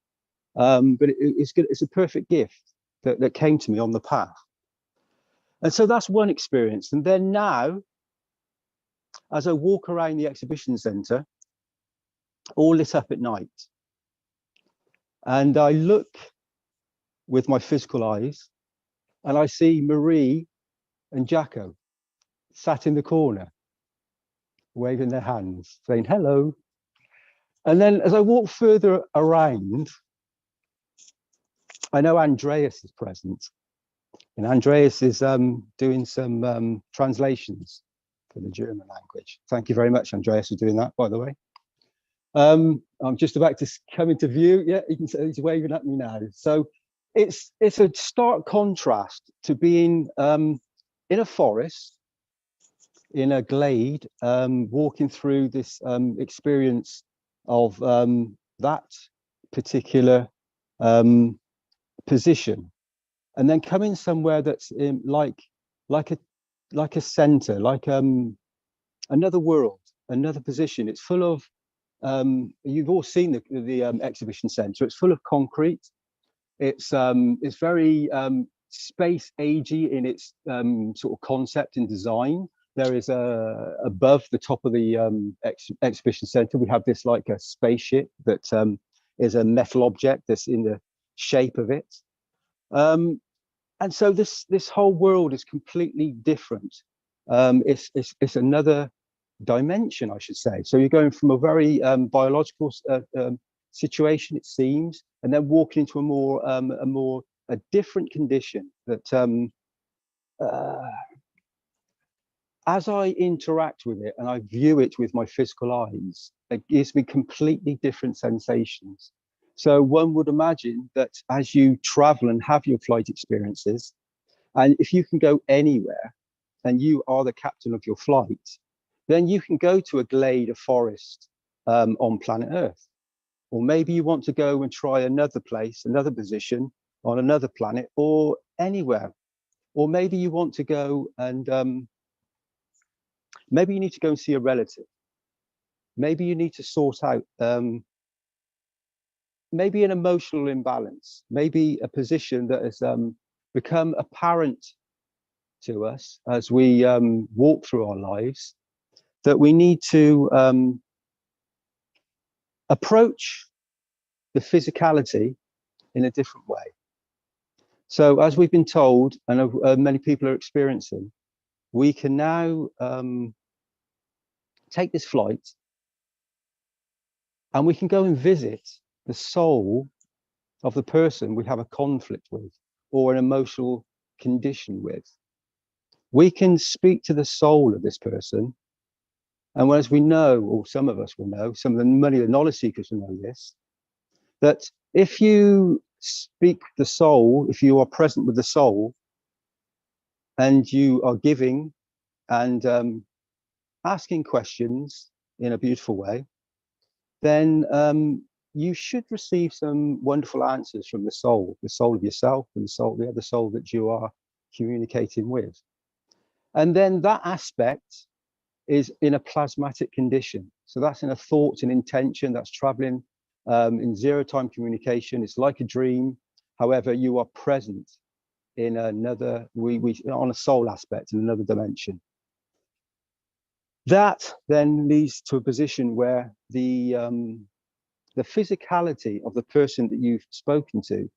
but it's good. It's a perfect gift that came to me on the path. And so that's one experience. And then now, as I walk around the exhibition centre, all lit up at night, and I look with my physical eyes, and I see Marie and Jacko sat in the corner, waving their hands, saying hello. And then as I walk further around, I know Andreas is present. And Andreas is doing some translations for the German language. Thank you very much, Andreas, for doing that, by the way. I'm just about to come into view. Yeah, you can see he's waving at me now. So it's a stark contrast to being in a forest, in a glade, walking through this experience of that particular position, and then coming somewhere that's like a center, like another world, another position. It's full of you've all seen the exhibition center. It's full of concrete. It's very space agey in its sort of concept and design. There is above the top of the exhibition center, we have this like a spaceship that is a metal object that's in the shape of it. And so this whole world is completely different. It's another dimension, I should say. So you're going from a very biological situation, it seems, and then walking into a different condition that as I interact with it and I view it with my physical eyes, it gives me completely different sensations. So one would imagine that as you travel and have your flight experiences, and if you can go anywhere and you are the captain of your flight, then you can go to a glade, a forest on planet Earth. Or maybe you want to go and try another place, another position on another planet or anywhere. Or maybe you want to go and maybe you need to go and see a relative. Maybe you need to sort out maybe an emotional imbalance, maybe a position that has become apparent to us as we walk through our lives, that we need to approach the physicality in a different way. So as we've been told, and many people are experiencing, we can now take this flight and we can go and visit the soul of the person we have a conflict with or an emotional condition with. We can speak to the soul of this person. And as we know, or some of us will know, many of the knowledge seekers will know this, that if you speak the soul, if you are present with the soul, and you are giving and asking questions in a beautiful way, then you should receive some wonderful answers from the soul of yourself and the other soul that you are communicating with. And then that aspect is in a plasmatic condition. So that's in a thought and intention that's traveling in zero-time communication. It's like a dream. However, you are present in another, on a soul aspect in another dimension. That then leads to a position where the physicality of the person that you've spoken to,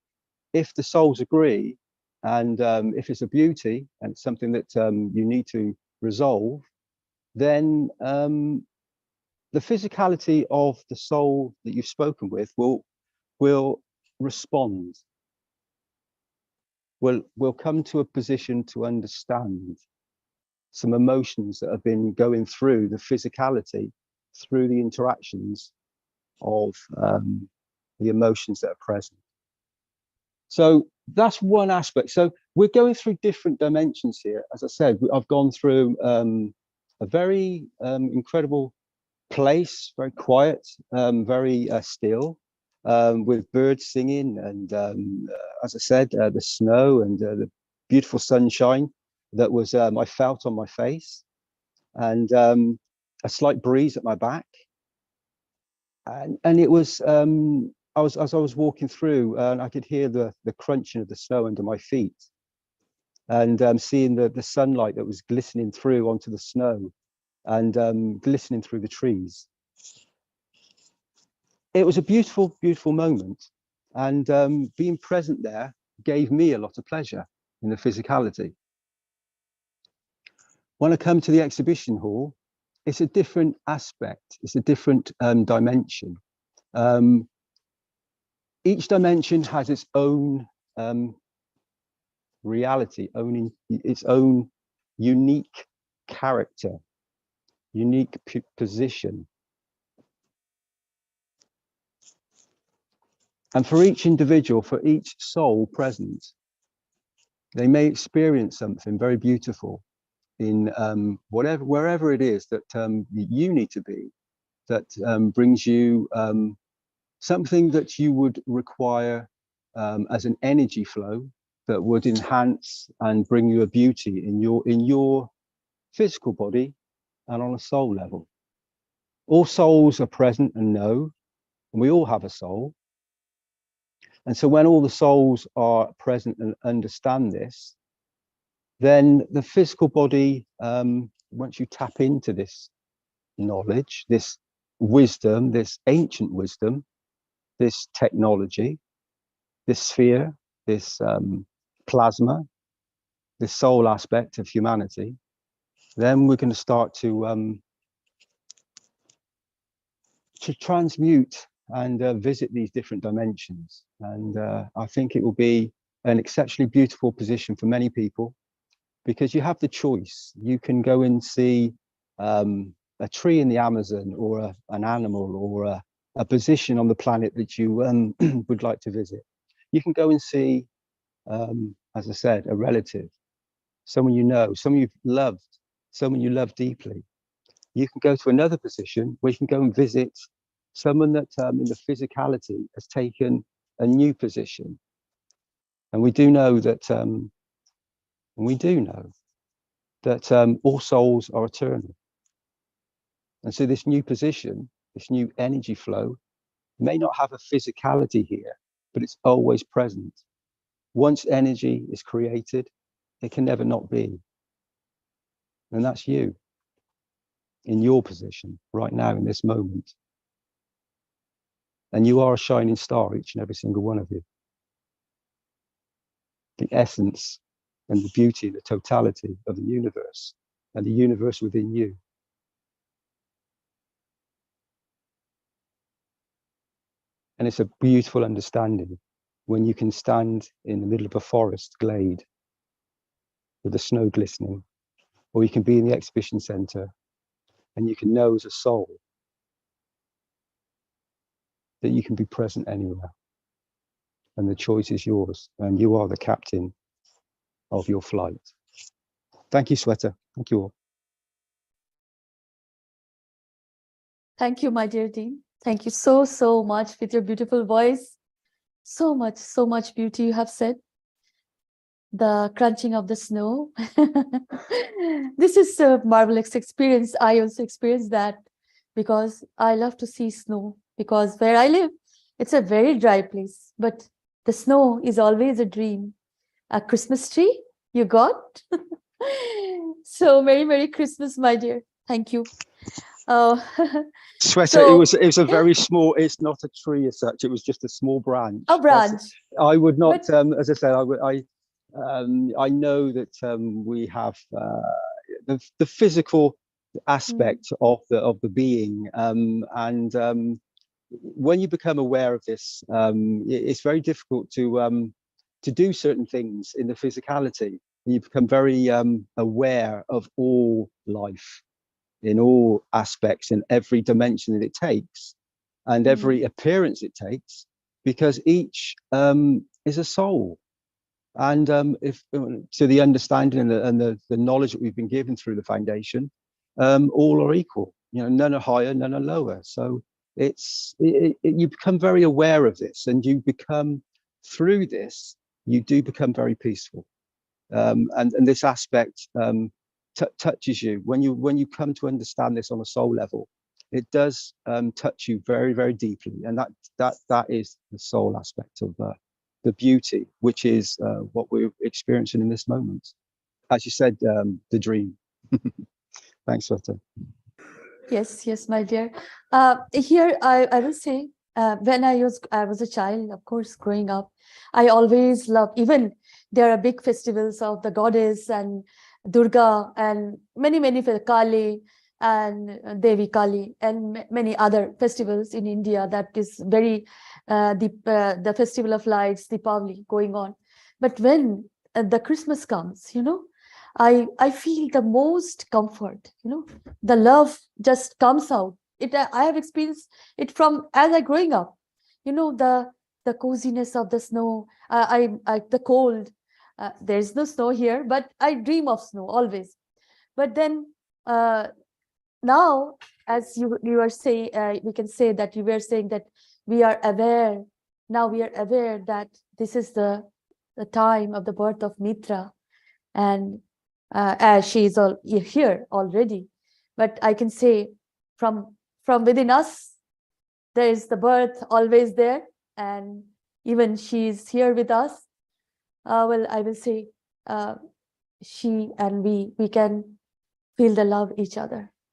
if the souls agree, And if it's a beauty and it's something that you need to resolve, then the physicality of the soul that you've spoken with will respond. Will come to a position to understand some emotions that have been going through the physicality, through the interactions of the emotions that are present. So that's one aspect. So we're going through different dimensions here. As I said, I've gone through a very incredible place, very quiet, very still, with birds singing, and as I said, the snow and the beautiful sunshine that was I felt on my face, and a slight breeze at my back, and it was as I was walking through, and I could hear the crunching of the snow under my feet, and seeing the sunlight that was glistening through onto the snow, and glistening through the trees. It was a beautiful, beautiful moment, and being present there gave me a lot of pleasure in the physicality. When I come to the exhibition hall, it's a different aspect, it's a different dimension. Each dimension has its own reality, its own unique character, unique position. And for each individual, for each soul present, they may experience something very beautiful in wherever it is that you need to be, that brings you something that you would require as an energy flow that would enhance and bring you a beauty in your physical body and on a soul level. All souls are present and know, and we all have a soul. And so when all the souls are present and understand this, then the physical body, once you tap into this knowledge, this wisdom, this ancient wisdom, this technology, this sphere, this plasma, this soul aspect of humanity, then we're going to start to transmute and visit these different dimensions. And I think it will be an exceptionally beautiful position for many people, because you have the choice. You can go and see a tree in the Amazon, or an animal, or a position on the planet that you would like to visit. You can go and see, as I said, a relative, someone you know, someone you've loved, someone you love deeply. You can go to another position where you can go and visit someone that in the physicality has taken a new position. And we do know that all souls are eternal. And so this new position, this new energy flow, may not have a physicality here, but it's always present. Once energy is created, it can never not be. And that's you, in your position right now, in this moment. And you are a shining star, each and every single one of you. The essence and the beauty, the totality of the universe, and the universe within you. And it's a beautiful understanding when you can stand in the middle of a forest glade with the snow glistening, or you can be in the exhibition center, and you can know as a soul that you can be present anywhere, and the choice is yours, and you are the captain of your flight. Thank you, Sweta. Thank you all. Thank you, my dear Dean. Thank you so, so much with your beautiful voice. So much beauty you have said. The crunching of the snow. This is a marvelous experience. I also experienced that because I love to see snow, because where I live, it's a very dry place, but the snow is always a dream. A Christmas tree you got? So Merry Christmas, my dear. Thank you. Sweta, so, it was a very small, it's not a tree as such, it was just a small branch. A branch. I would not, as I said, I know that we have the physical aspect of the being, and when you become aware of this, it's very difficult to do certain things in the physicality. You become very aware of all life in all aspects, in every dimension that it takes, and every appearance it takes, because each is a soul. And if to the understanding and the knowledge that we've been given through the foundation, all are equal. You know, none are higher, none are lower. So you become very aware of this, and you become, through this, you do become very peaceful. And this aspect touches you when you come to understand this on a soul level. It does touch you very, very deeply, and that is the soul aspect of the beauty, which is what we're experiencing in this moment. As you said, the dream. Thanks, Sweta. Yes, my dear. Here I will say, when I was a child, of course, growing up, I always loved, even there are big festivals of the goddess and Durga and many Kali and Devi Kali and many other festivals in India. That is very the festival of lights, Deepavali, going on. But when the Christmas comes, you know, I feel the most comfort, you know, the love just comes out. I have experienced it from as I growing up, you know, the coziness of the snow, the cold. There's no snow here, but I dream of snow always. But then now, as you are saying, we can say that you were saying that we are aware. Now we are aware that this is the time of the birth of Mitra, and as she is here already. But I can say from within us, there is the birth always there, and even she is here with us. Well, I will say she and we can feel the love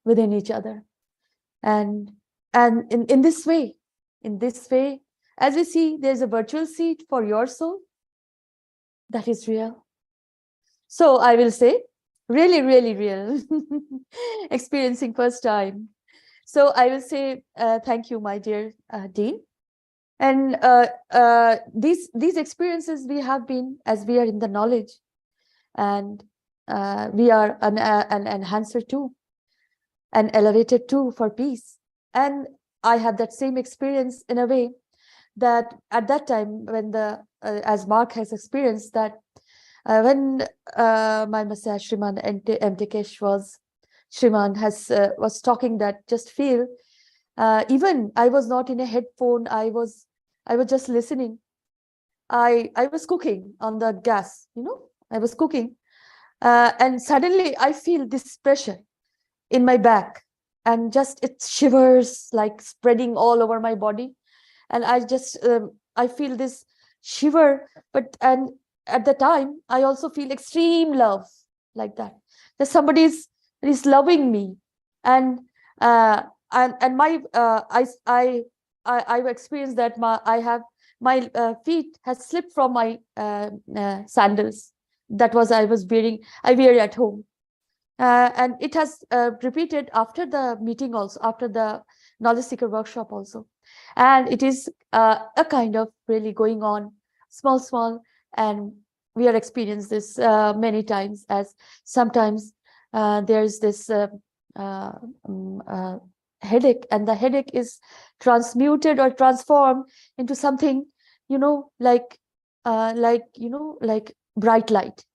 within each other, and in this way, as we see, there's a virtual seat for your soul that is real. So I will say, really real, experiencing first time. So I will say thank you, my dear Dean. And these experiences we have been, as we are in the knowledge, and we are an enhancer too, an elevator too for peace. And I have that same experience in a way that at that time when as Mark has experienced that when my Messiah Shriman M.T. Keshe was talking, that just feel, even I was not in a headphone, I was just listening. I was cooking on the gas, you know, I was cooking, and suddenly I feel this pressure in my back, and just it shivers like spreading all over my body, and I just I feel this shiver, and at the time I also feel extreme love, like that somebody is loving me, and my I've experienced that my feet has slipped from my sandals that I wear at home, and it has repeated after the meeting also, after the knowledge seeker workshop also, and it is a kind of really going on small, and we are experiencing this many times, as sometimes there's this headache, and the headache is transmuted or transformed into something, you know, like bright light,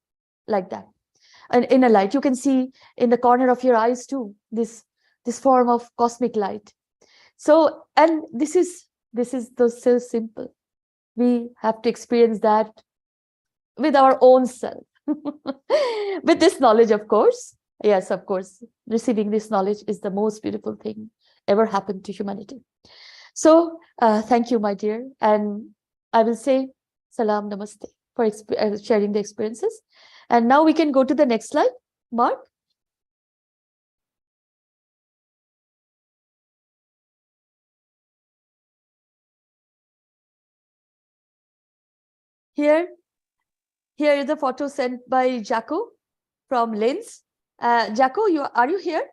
like that. And in a light you can see in the corner of your eyes too, this form of cosmic light. So, and this is so simple. We have to experience that with our own self. With this knowledge, of course. Yes, of course, receiving this knowledge is the most beautiful thing ever happened to humanity. So thank you, my dear, and I will say salam, namaste, for sharing the experiences. And now we can go to the next slide, Mark. Here Here is a photo sent by Jacko from Linz. Jacko, are you here?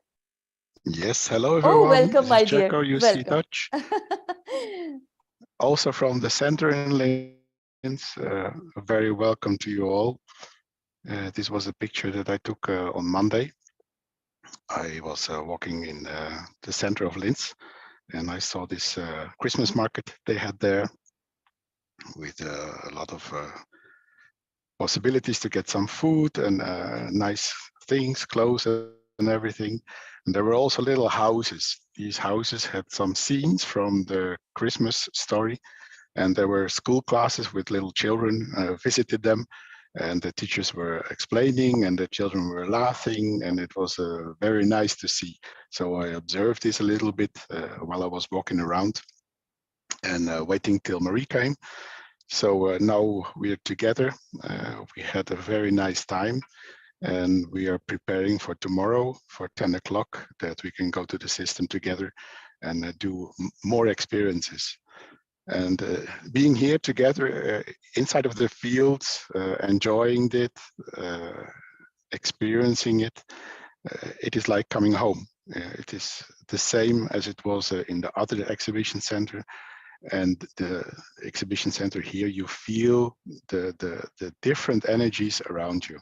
Yes, hello Oh, everyone. welcome, This my is dear. Jacko, UC Welcome. Dutch, also from the center in Linz. Very welcome to you all. This was a picture that I took on Monday. I was walking in the center of Linz, and I saw this Christmas market they had there with a lot of possibilities to get some food and nice things, clothes and everything. And there were also little houses. These houses had some scenes from the Christmas story, and there were school classes with little children visited them, and the teachers were explaining and the children were laughing, and it was very nice to see. So I observed this a little bit while I was walking around and waiting till Marie came. So now we are together. We had a very nice time, and we are preparing for tomorrow for 10 o'clock that we can go to the system together and do more experiences. And being here together inside of the fields, enjoying it, experiencing it, it is like coming home. It is the same as it was in the other exhibition center. And the exhibition center here, you feel the different energies around you.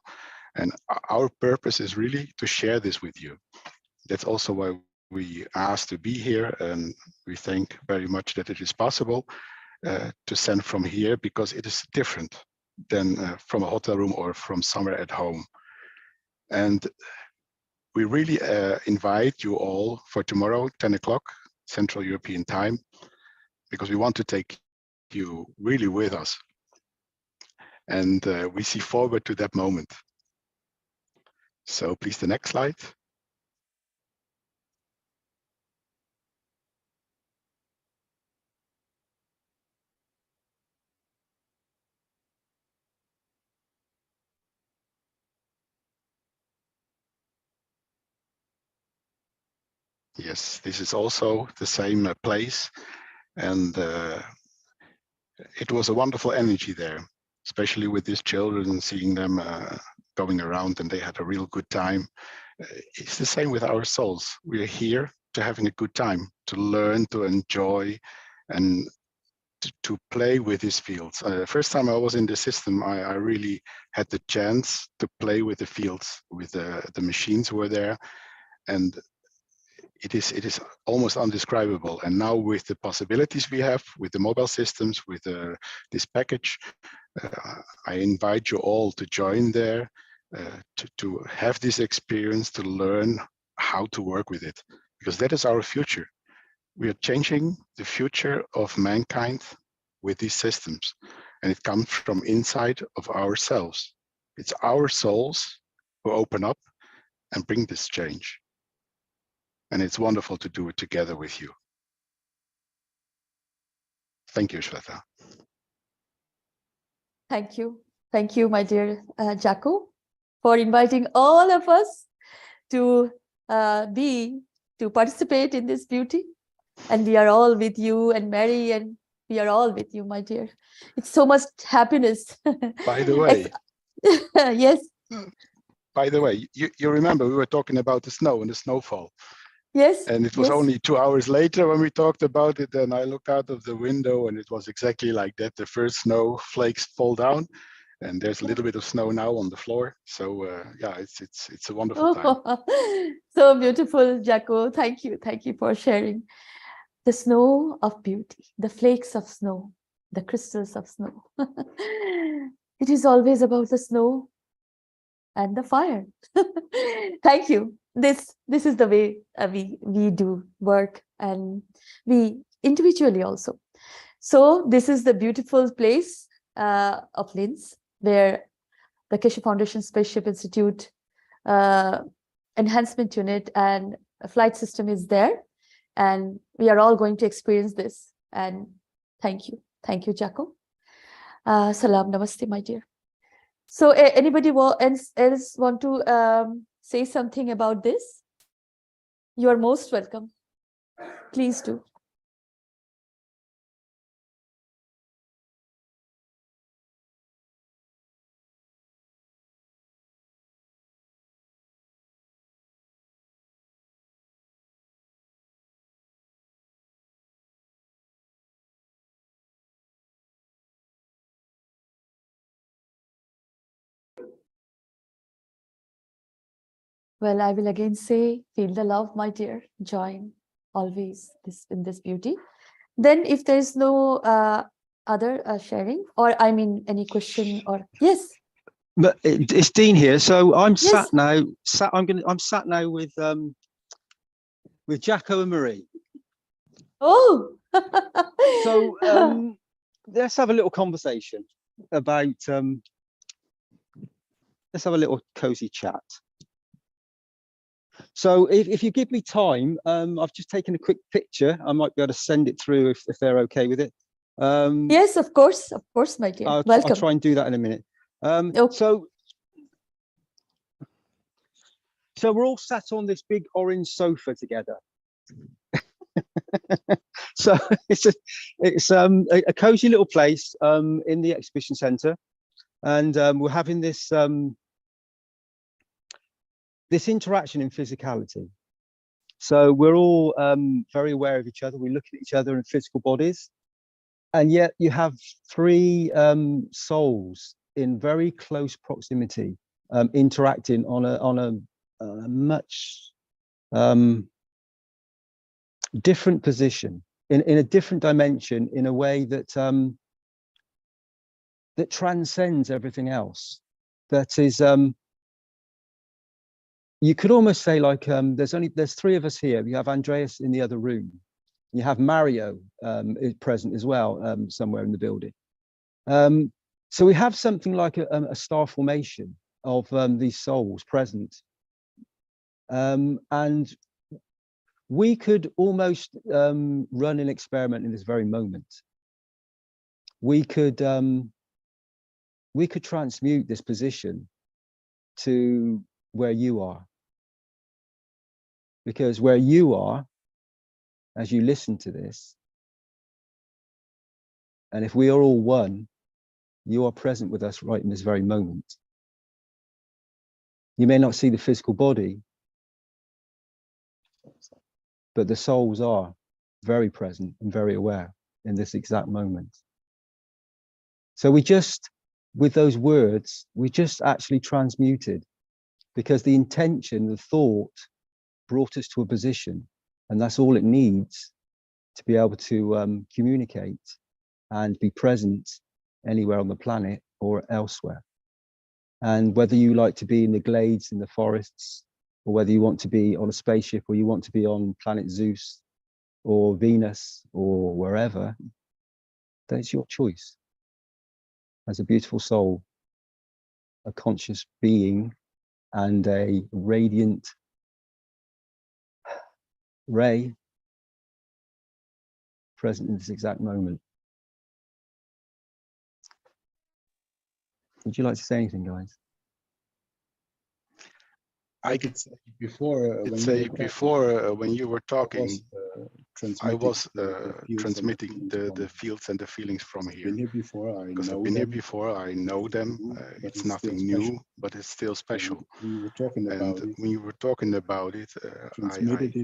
And our purpose is really to share this with you. That's also why we asked to be here, and we thank very much that it is possible to send from here, because it is different than from a hotel room or from somewhere at home. And we really invite you all for tomorrow, 10 o'clock, Central European time, because we want to take you really with us. And we see forward to that moment. So please, the next slide. Yes, this is also the same place. And it was a wonderful energy there, especially with these children, seeing them going around, and they had a real good time. It's the same with our souls. We are here to having a good time, to learn, to enjoy, and to play with these fields. First time I was in the system, I really had the chance to play with the fields, with the machines were there, and it is almost undescribable. And now with the possibilities we have with the mobile systems, with this package, I invite you all to join there, to have this experience, to learn how to work with it, because that is our future. We are changing the future of mankind with these systems, and it comes from inside of ourselves. It's our souls who open up and bring this change. And it's wonderful to do it together with you. Thank you, Shweta. Thank you. Thank you, my dear Jacko, for inviting all of us to participate in this beauty. And we are all with you, and Mary, and we are all with you, my dear. It's so much happiness. By the way, yes. By the way, you remember we were talking about the snow and the snowfall. Yes. And it was yes. only 2 hours later when we talked about it, and I look out of the window and it was exactly like that. The first snow flakes fall down, and there's a little bit of snow now on the floor. So yeah, it's a wonderful time. So beautiful, Jacko. Thank you for sharing. The snow of beauty, the flakes of snow, the crystals of snow. It is always about the snow and the fire. Thank you. This is the way we do work, and we individually also. So this is the beautiful place of Linz, where the Keshe Foundation Spaceship Institute enhancement unit and a flight system is there, and we are all going to experience this. And thank you, Jacko. Salam, namaste, my dear. So anybody else want to say something about this? You are most welcome. Please do. Well, I will again say, feel the love, my dear. Join always in this beauty. Then if there is no other sharing, or I mean any question or yes. But it's Dean here. So I'm Yes. I'm sat now with Jacko and Marie. Oh. So let's have a little conversation about let's have a little cozy chat. So if you give me time, I've just taken a quick picture. I might be able to send it through if they're okay with it. Yes, of course, my dear. Welcome. I'll try and do that in a minute. Okay. So we're all sat on this big orange sofa together. So it's a cozy little place in the exhibition centre, and we're having this this interaction in physicality. So we're all very aware of each other. We look at each other in physical bodies, and yet you have three souls in very close proximity, interacting on a much different position, in a different dimension, in a way that that transcends everything else. That is, you could almost say, like, there's three of us here. You have Andreas in the other room. You have Mario is present as well, somewhere in the building. So we have something like a star formation of these souls present, and we could almost run an experiment in this very moment. We could transmute this position to where you are, because where you are, as you listen to this, and if we are all one, you are present with us right in this very moment. You may not see the physical body, but the souls are very present and very aware in this exact moment. So we just, with those words, we just actually transmuted, because the intention, the thought brought us to a position, and that's all it needs to be able to communicate and be present anywhere on the planet or elsewhere. And whether you like to be in the glades, in the forests, or whether you want to be on a spaceship, or you want to be on planet Zeus or Venus or wherever, that's your choice. As a beautiful soul, a conscious being, and a radiant ray present in this exact moment. Would you like to say anything, guys? I could say before when you were talking, I was transmitting the fields and the feelings from here. Because I've been here before, I know them. It's nothing new, but it's still special. And when you were talking about it, I transmitted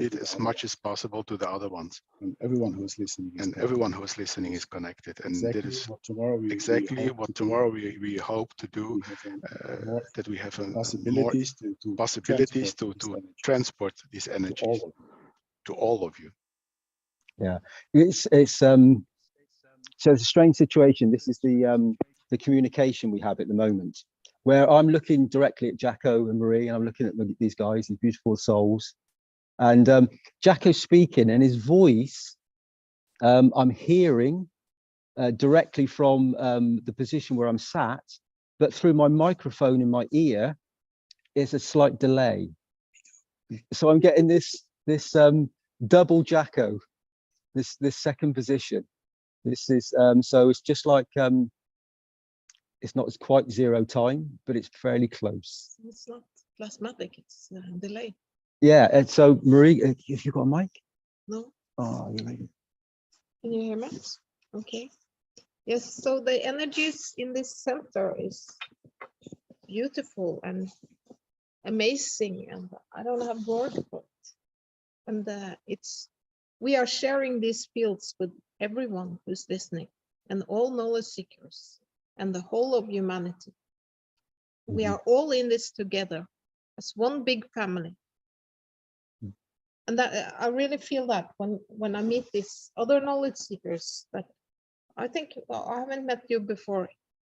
it as much as possible to the other ones. And everyone who is listening is connected. And that is exactly what tomorrow we hope to do, that we have more possibilities to transport these energies to all of you. Yeah, it's so it's a strange situation. This is the communication we have at the moment, where I'm looking directly at Jacko and Marie, and I'm looking at these guys, these beautiful souls, and Jacko's speaking, and his voice I'm hearing directly from the position where I'm sat, but through my microphone in my ear is a slight delay. So I'm getting this double Jacko, this second position. This is so it's just like it's not quite zero time, but it's fairly close. It's not plasmatic, it's delay. Yeah, and so Marie, have you got a mic? No. Oh, you're right. Can you hear me? Okay. Yes, so the energies in this center is beautiful and amazing, and I don't have words for it. And we are sharing these fields with everyone who's listening, and all knowledge seekers, and the whole of humanity. We are all in this together, as one big family. And that I really feel that when I meet these other knowledge seekers, that I think, well, I haven't met you before,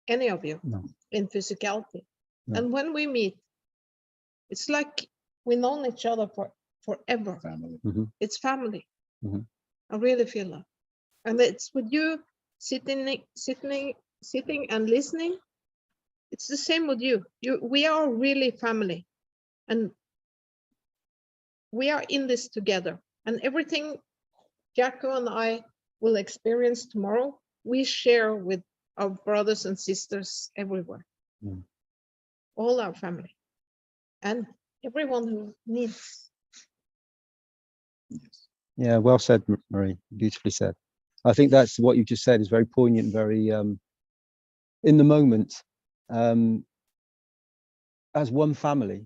any of you, No. in physicality. No. And when we meet, it's like we've known each other for forever. Family. It's family. Mhm. I really feel that. And it's with you sitting and listening. It's the same with you. We are really family. And we are in this together. And everything Jacko and I will experience tomorrow, we share with our brothers and sisters everywhere. Mm. All our family. And everyone who needs. Yeah, well said, Marie. Beautifully said. I think that's what you just said is very poignant, very in the moment. As one family,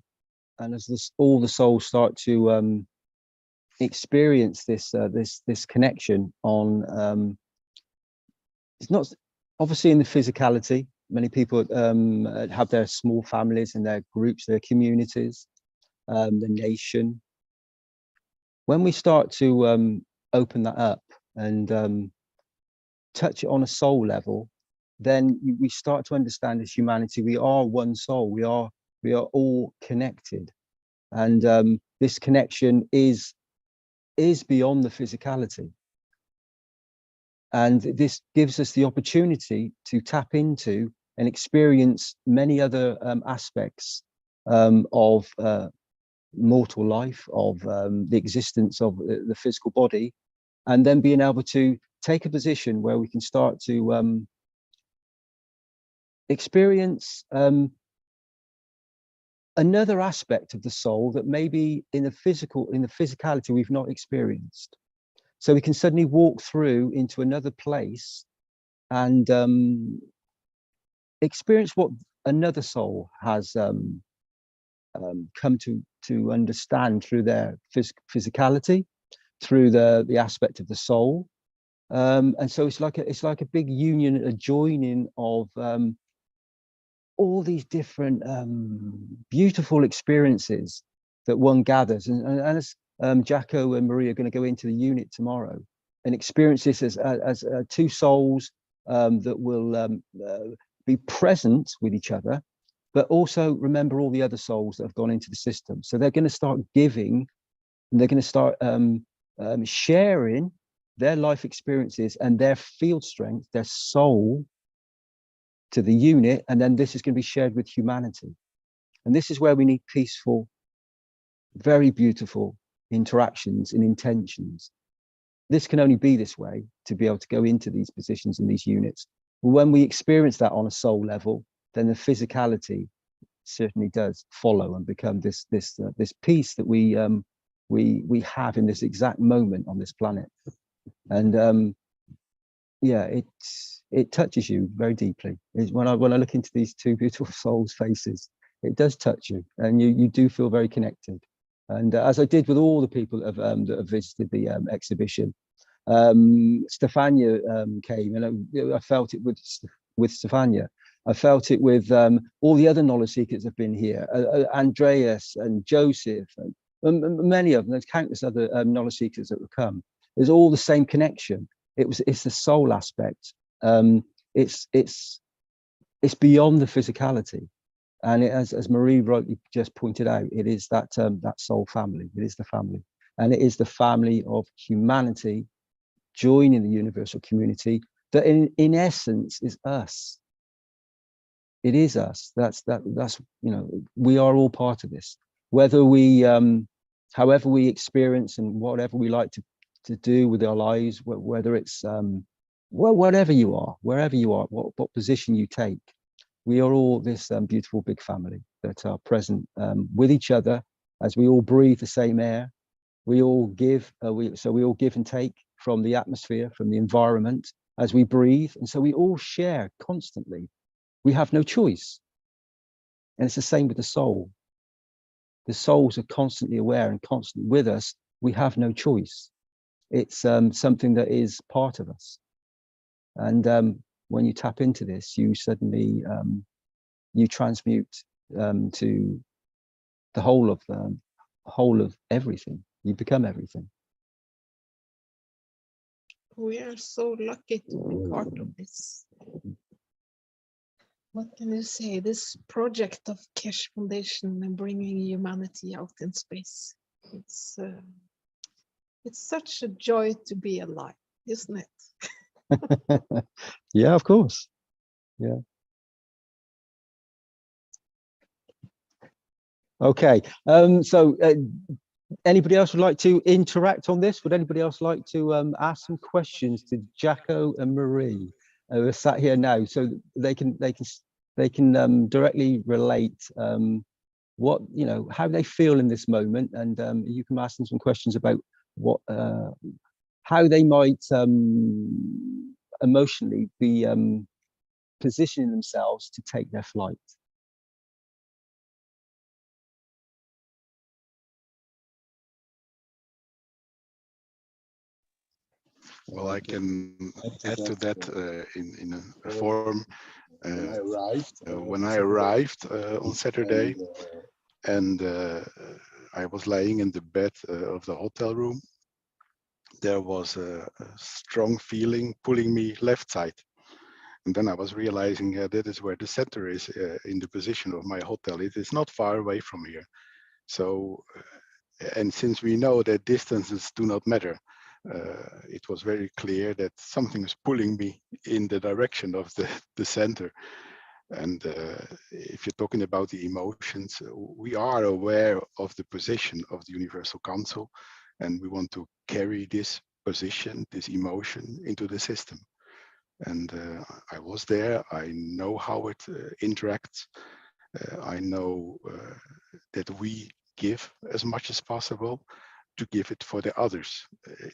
and as all the souls start to experience this connection on, it's not obviously in the physicality. Many people have their small families and their groups, their communities, the nation. When we start to open that up and touch it on a soul level, then we start to understand as humanity, we are one soul. We are all connected, and this connection is beyond the physicality. And this gives us the opportunity to tap into and experience many other aspects of mortal life, of the existence of the physical body, and then being able to take a position where we can start to experience another aspect of the soul that maybe in the physicality we've not experienced. So we can suddenly walk through into another place and experience what another soul has come to understand through their physicality, through the aspect of the soul. And so it's like a big union, a joining of all these different beautiful experiences that one gathers. And as Jacko and Marie are going to go into the unit tomorrow and experience this as two souls that will be present with each other, but also remember all the other souls that have gone into the system. So they're going to start giving, and they're going to start sharing their life experiences and their field strength, their soul, to the unit, and then this is going to be shared with humanity. And this is where we need peaceful, very beautiful interactions and intentions. This can only be this way to be able to go into these positions in these units. When we experience that on a soul level, then the physicality certainly does follow and become this peace that we have in this exact moment on this planet. And yeah, it touches you very deeply. When I look into these two beautiful souls' faces, it does touch you, and you do feel very connected. And as I did with all the people that have visited the exhibition, Stefania came, and I felt it with Stefania. I felt it with all the other knowledge seekers that have been here, Andreas and Joseph, and many of them. There's countless other knowledge seekers that have come. There's all the same connection. It's the soul aspect. It's beyond the physicality, and as Marie rightly just pointed out, it is that soul family. It is the family, and it is the family of humanity joining the universal community that in essence is us. It is us. That's we are all part of this. Whether we however we experience and whatever we like to do with our lives, whether it's whatever you are, wherever you are, what position you take, we are all this beautiful big family that are present with each other as we all breathe the same air. We all give, so we all give and take from the atmosphere, from the environment as we breathe, and so we all share constantly. We have no choice, and it's the same with the soul. The souls are constantly aware and constantly with us. We have no choice. It's something that is part of us, and when you tap into this, you suddenly you transmute to the whole of everything. You become everything. We are so lucky to be part of this. What can you say? This project of Keshe Foundation and bringing humanity out in space. It's such a joy to be alive, isn't it? Yeah, of course. Yeah. Okay. So anybody else would like to interact on this? Would anybody else like to ask some questions to Jacko and Marie, who are sat here now, so they can directly relate what, you know, how they feel in this moment, and you can ask them some questions about what how they might emotionally be positioning themselves to take their flight. Well, I can add to that in a form. When I arrived on Saturday, and I was lying in the bed of the hotel room, there was a strong feeling pulling me left side. And then I was realizing that is where the center is in the position of my hotel. It is not far away from here. So, and since we know that distances do not matter, it was very clear that something is pulling me in the direction of the center. And if you're talking about the emotions, we are aware of the position of the Universal Council, and we want to carry this position, this emotion, into the system. And I was there, I know how it interacts. I know that we give as much as possible to give it for the others.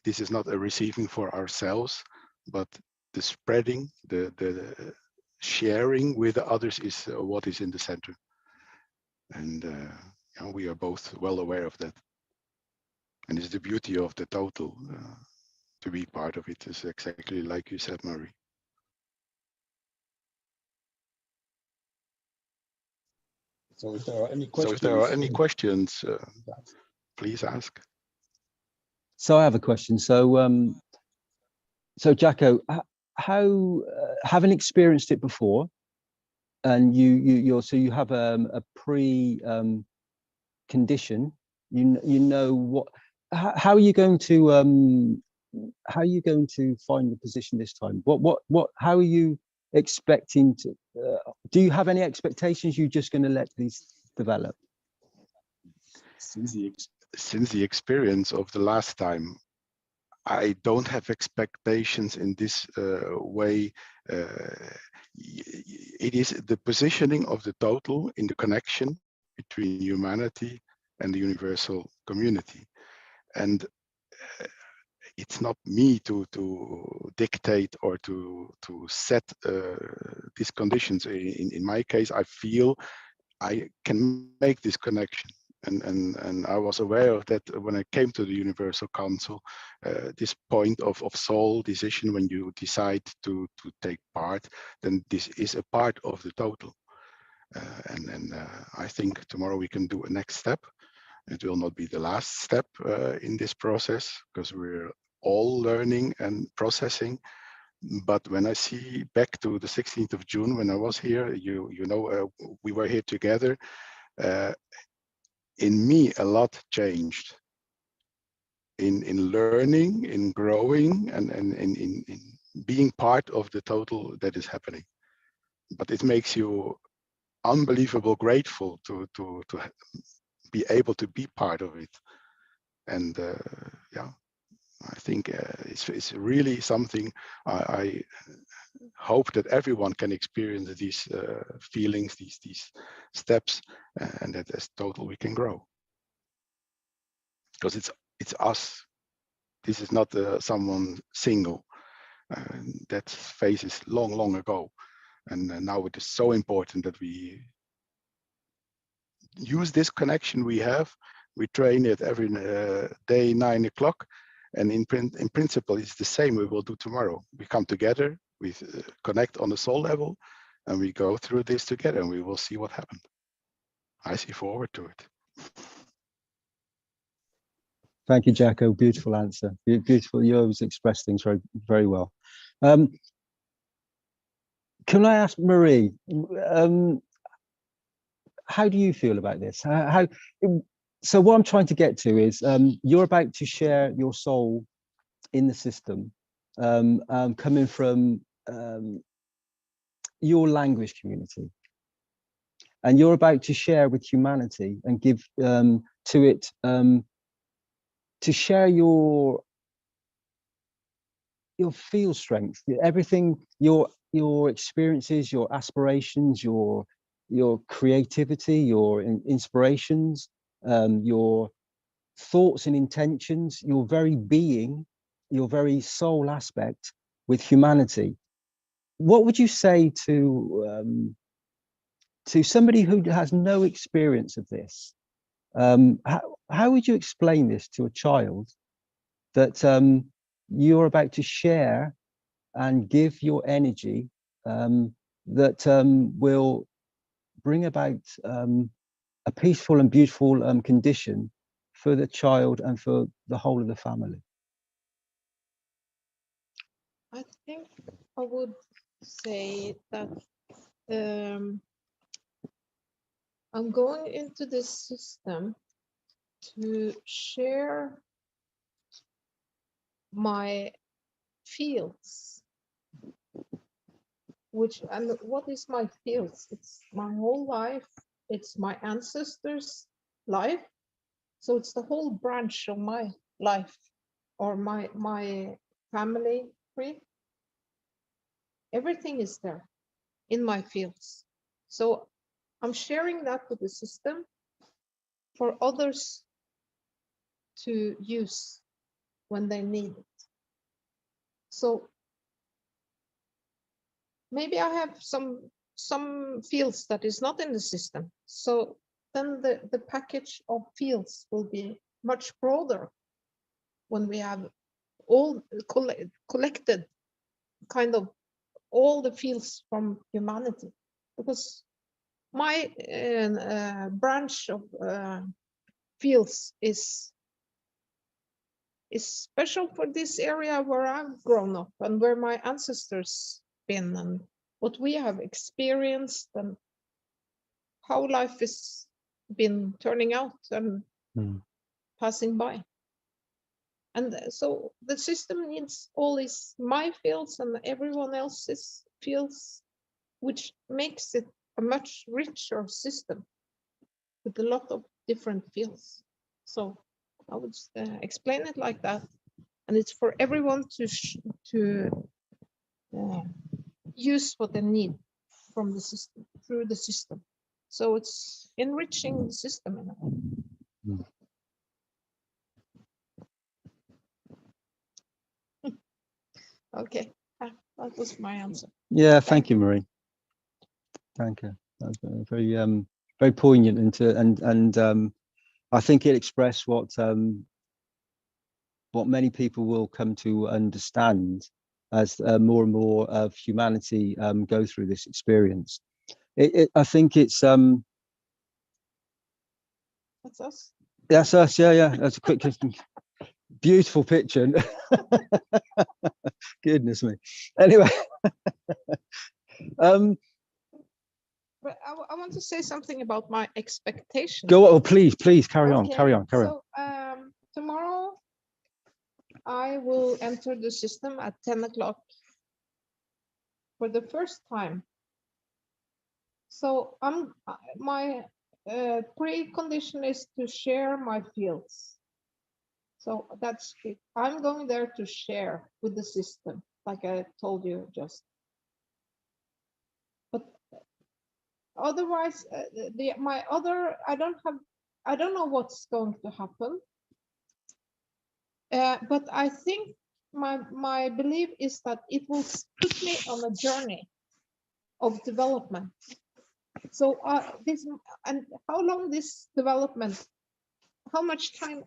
This is not a receiving for ourselves, but the spreading, the sharing with the others is what is in the center. And you know, we are both well aware of that. And it's the beauty of the total. To be part of it is exactly like you said, Marie. So if there are any questions, Please ask. So I have a question. So so Jacko, how having experienced it before, and you have a pre condition, you know what, how are you going to find the position this time? How are you expecting to? Do you have any expectations? You're just going to let these develop? Since the experience of the last time, I don't have expectations in this way. It is the positioning of the total in the connection between humanity and the universal community. And it's not me to dictate or to set these conditions. In my case, I feel I can make this connection. And I was aware of that when I came to the Universal Council, this point of soul decision, when you decide to take part, then this is a part of the total. And I think tomorrow we can do a next step. It will not be the last step in this process, because we're all learning and processing. But when I see back to the 16th of June, when I was here, you know, we were here together. In me, a lot changed in learning, in growing, and in being part of the total that is happening. But it makes you unbelievable grateful to be able to be part of it. And yeah, I think it's really something I hope that everyone can experience these feelings, these steps, and that as total we can grow. Because it's us. This is not someone single. That phase is long ago, and now it is so important that we use this connection we have. We train it every day, 9 o'clock, and in principle it's the same we will do tomorrow. We come together, we connect on the soul level, and we go through this together, and we will see what happened. I see forward to it. Thank you, Jacko. Beautiful answer. Beautiful. You always express things very, very well. Can I ask Marie, how do you feel about this? So what I'm trying to get to is you're about to share your soul in the system, coming from your language community, and you're about to share with humanity and give to it, to share your field strength, everything, your experiences, your aspirations, your creativity, your inspirations, your thoughts and intentions, your very being, your very soul aspect with humanity. What would you say to somebody who has no experience of this? How would you explain this to a child that you're about to share and give your energy that will bring about a peaceful and beautiful condition for the child and for the whole of the family? I think I would say that I'm going into this system to share my fields, and what is my fields? It's my whole life, it's my ancestors' life, so it's the whole branch of my life, or my family tree. Everything is there in my fields. So I'm sharing that with the system for others to use when they need it. So maybe I have some fields that is not in the system. So then the package of fields will be much broader when we have all collected kind of all the fields from humanity, because my branch of fields is special for this area where I've grown up and where my ancestors been, and what we have experienced, and how life has been turning out and passing by. And so the system needs all these my fields and everyone else's fields, which makes it a much richer system with a lot of different fields. So I would explain it like that, and it's for everyone to use what they need from the system, through the system. So it's enriching the system in a way. Okay, that was my answer. Yeah, thank you, Marie. Thank you. That's very very poignant, and I think it expressed what many people will come to understand as more and more of humanity go through this experience. I think it's That's us. That's us. Yeah. That's a quick, beautiful picture. Goodness me. Anyway, but I want to say something about my expectations. go. Oh, please, carry on. So tomorrow I will enter the system at 10 o'clock for the first time. So my precondition is to share my fields. So that's it. I'm going there to share with the system, like I told you just. But otherwise, I don't know what's going to happen. But I think my belief is that it will put me on a journey of development. So this, and how long this development, how much time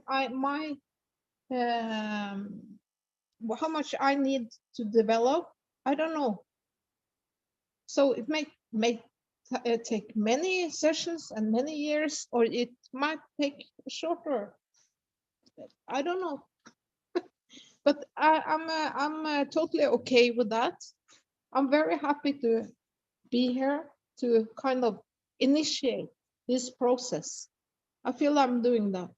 how much I need to develop, I don't know. So it may take many sessions and many years, or it might take shorter. I don't know. But I'm totally okay with that. I'm very happy to be here to kind of initiate this process. I feel I'm doing that.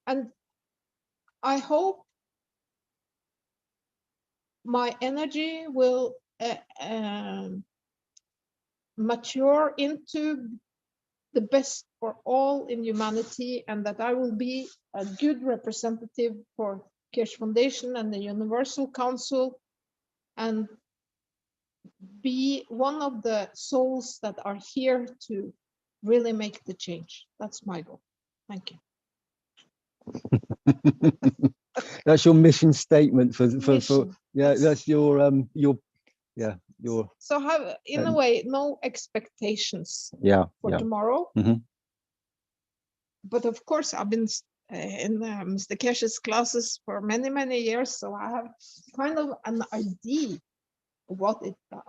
And I hope my energy will mature into the best for all in humanity, and that I will be a good representative for Keshe Foundation and the Universal Council, and be one of the souls that are here to really make the change. That's my goal. Thank you. That's your mission statement for Mission, yeah, yes. that's your So have, in a way, no expectations for tomorrow. Mhm. But of course, I've been in Mr. Keshe's classes for many, many years, so I have kind of an idea of what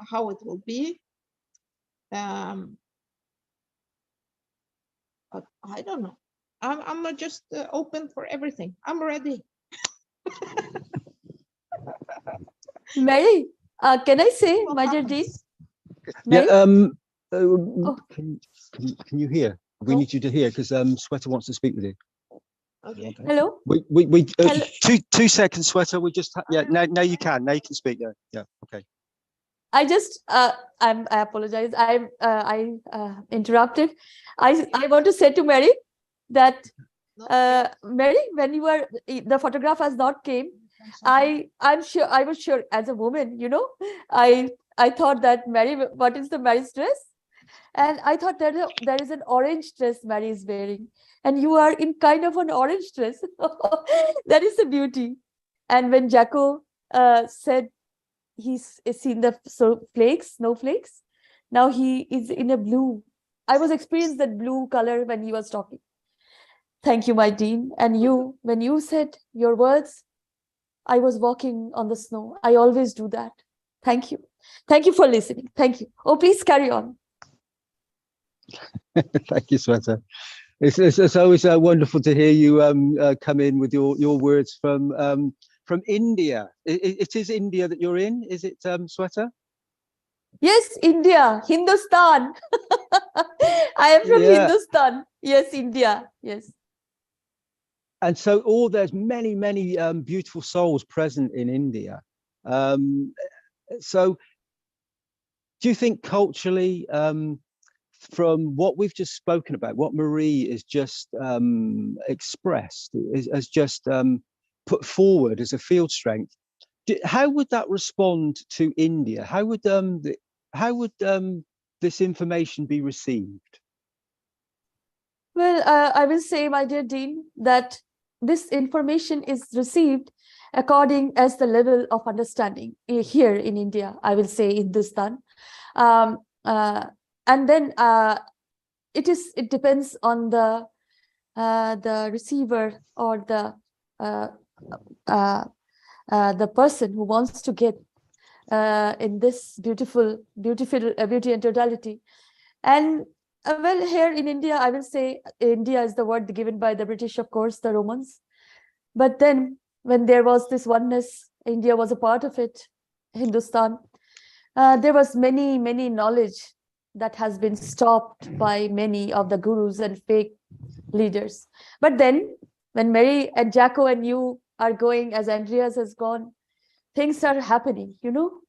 how it will be. But I don't know. I'm just open for everything. I'm ready. Mary, can I say, What my dear Dean? happens? Mary? Can you hear? We No. need you to hear, because Sweater wants to speak with you. Okay. Hello? We Hello? 2 seconds, Sweater. We just now you can speak. Yeah, okay. I just I apologize. I interrupted. I want to say to Mary that Mary, when you were, the photograph has not came, I'm sure, I was sure as a woman, you know, I thought that Mary, what is the Mary's dress? And I thought that there is an orange dress Mary is wearing, and you are in kind of an orange dress. That is the beauty. And when Jacko said he's seen the snowflakes, now he is in a blue. I was experiencing that blue color when he was talking. Thank you, my Dean. And you, when you said your words, I was walking on the snow. I always do that. Thank you. Thank you for listening. Thank you. Oh, please carry on. Thank you, Sweater. It's always wonderful to hear you come in with your words from India. It is India that you're in, is it, Sweater? Yes, India, Hindustan. I am from Hindustan. Yes, India. Yes. And so there's many beautiful souls present in India. So do you think culturally, from what we've just spoken about, what Marie has just expressed, has just put forward as a field strength, how would that respond to India? How would this information be received? Well, I will say, my dear Dean, that this information is received according as the level of understanding here in India, I will say Hindustan. And then it depends on the receiver or the person who wants to get in this beautiful beauty and totality. And well, here in India, I will say India is the word given by the British, of course, the Romans. But then when there was this oneness, India was a part of it, Hindustan. There was many knowledge that has been stopped by many of the gurus and fake leaders. But then when Mary and Jacko and you are going, as Andreas has gone, things are happening, you know,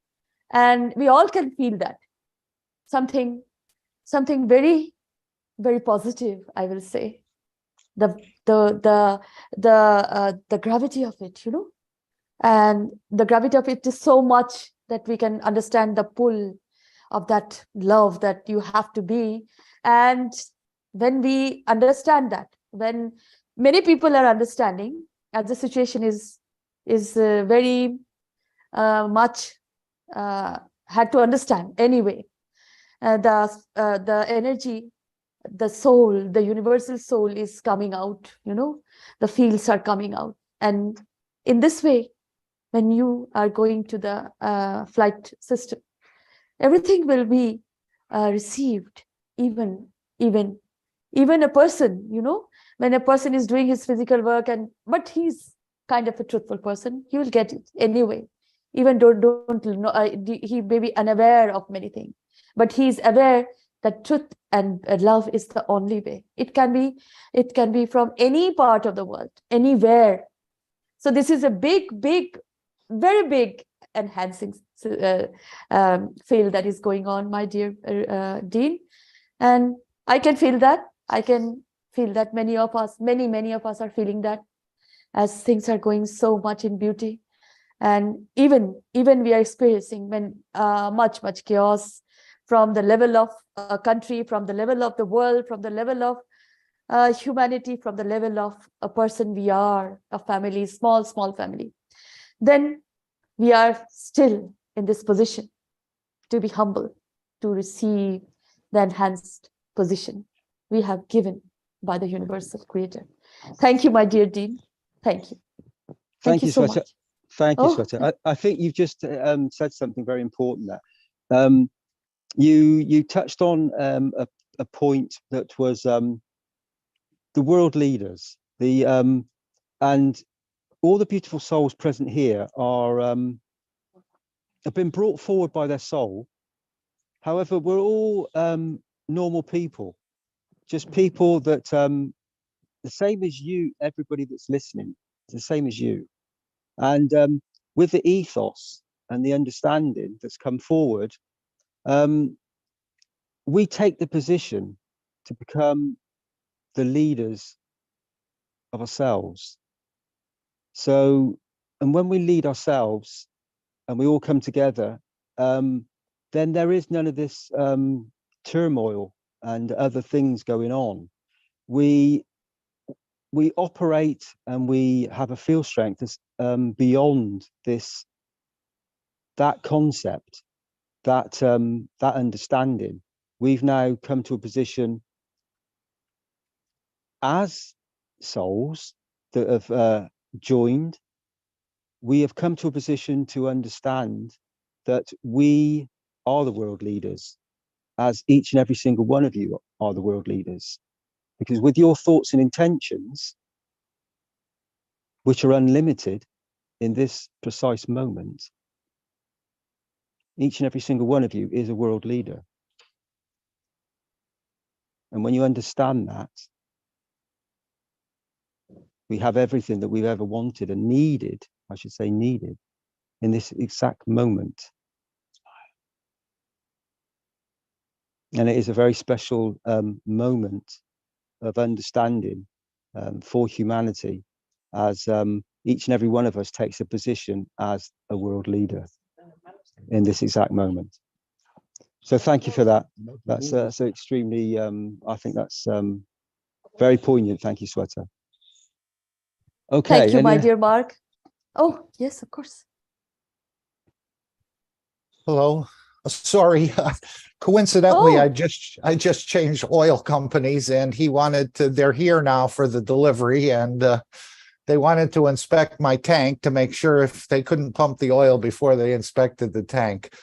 and we all can feel that. Something very, very positive, I will say. The gravity of it, you know, and the gravity of it is so much that we can understand the pull of that love that you have to be. And when we understand that, when many people are understanding, as the situation is very much had to understand anyway, the energy, the soul, the universal soul is coming out, you know, the fields are coming out. And in this way, when you are going to the flight system, everything will be received. Even a person, when a person is doing his physical work but he's kind of a truthful person, he will get it anyway. Even don't know, he may be unaware of many things, but he's aware that truth and love is the only way. It can be from any part of the world, anywhere. So this is a big, very big enhancing field that is going on, my dear Dean. And I can feel that. I can feel that many of us are feeling that, as things are going so much in beauty. And even we are experiencing much chaos from the level of a country, from the level of the world, from the level of humanity, from the level of a person we are, a family, small family. Then we are still in this position to be humble, to receive the enhanced position we have given by the universal creator. Thank you, my dear Dean. Thank you. Thank you so Sweta. much. Thank you, Sweta. I think you've just said something very important there. You touched on a point that was the world leaders, and all the beautiful souls present here have been brought forward by their soul. However, we're all normal people, just people that the same as you, everybody that's listening, is the same as you. And with the ethos and the understanding that's come forward, we take the position to become the leaders of ourselves. So, and when we lead ourselves and we all come together, then there is none of this turmoil and other things going on. We operate and we have a field strength that's beyond that concept, that understanding. We've now come to a position as souls that have joined. We have come to a position to understand that we are the world leaders, as each and every single one of you are the world leaders. Because with your thoughts and intentions, which are unlimited in this precise moment, each and every single one of you is a world leader. And when you understand that, we have everything that we've ever wanted and needed, I should say needed, in this exact moment. And it is a very special moment of understanding for humanity, as each and every one of us takes a position as a world leader in this exact moment. So thank you for that. That's so extremely, I think that's very poignant. Thank you, Sweta. Okay. Thank you, my dear Mark. Oh, yes, of course. Hello. Sorry. Coincidentally, I just changed oil companies, and they're here now for the delivery, and they wanted to inspect my tank to make sure if they couldn't pump the oil before they inspected the tank.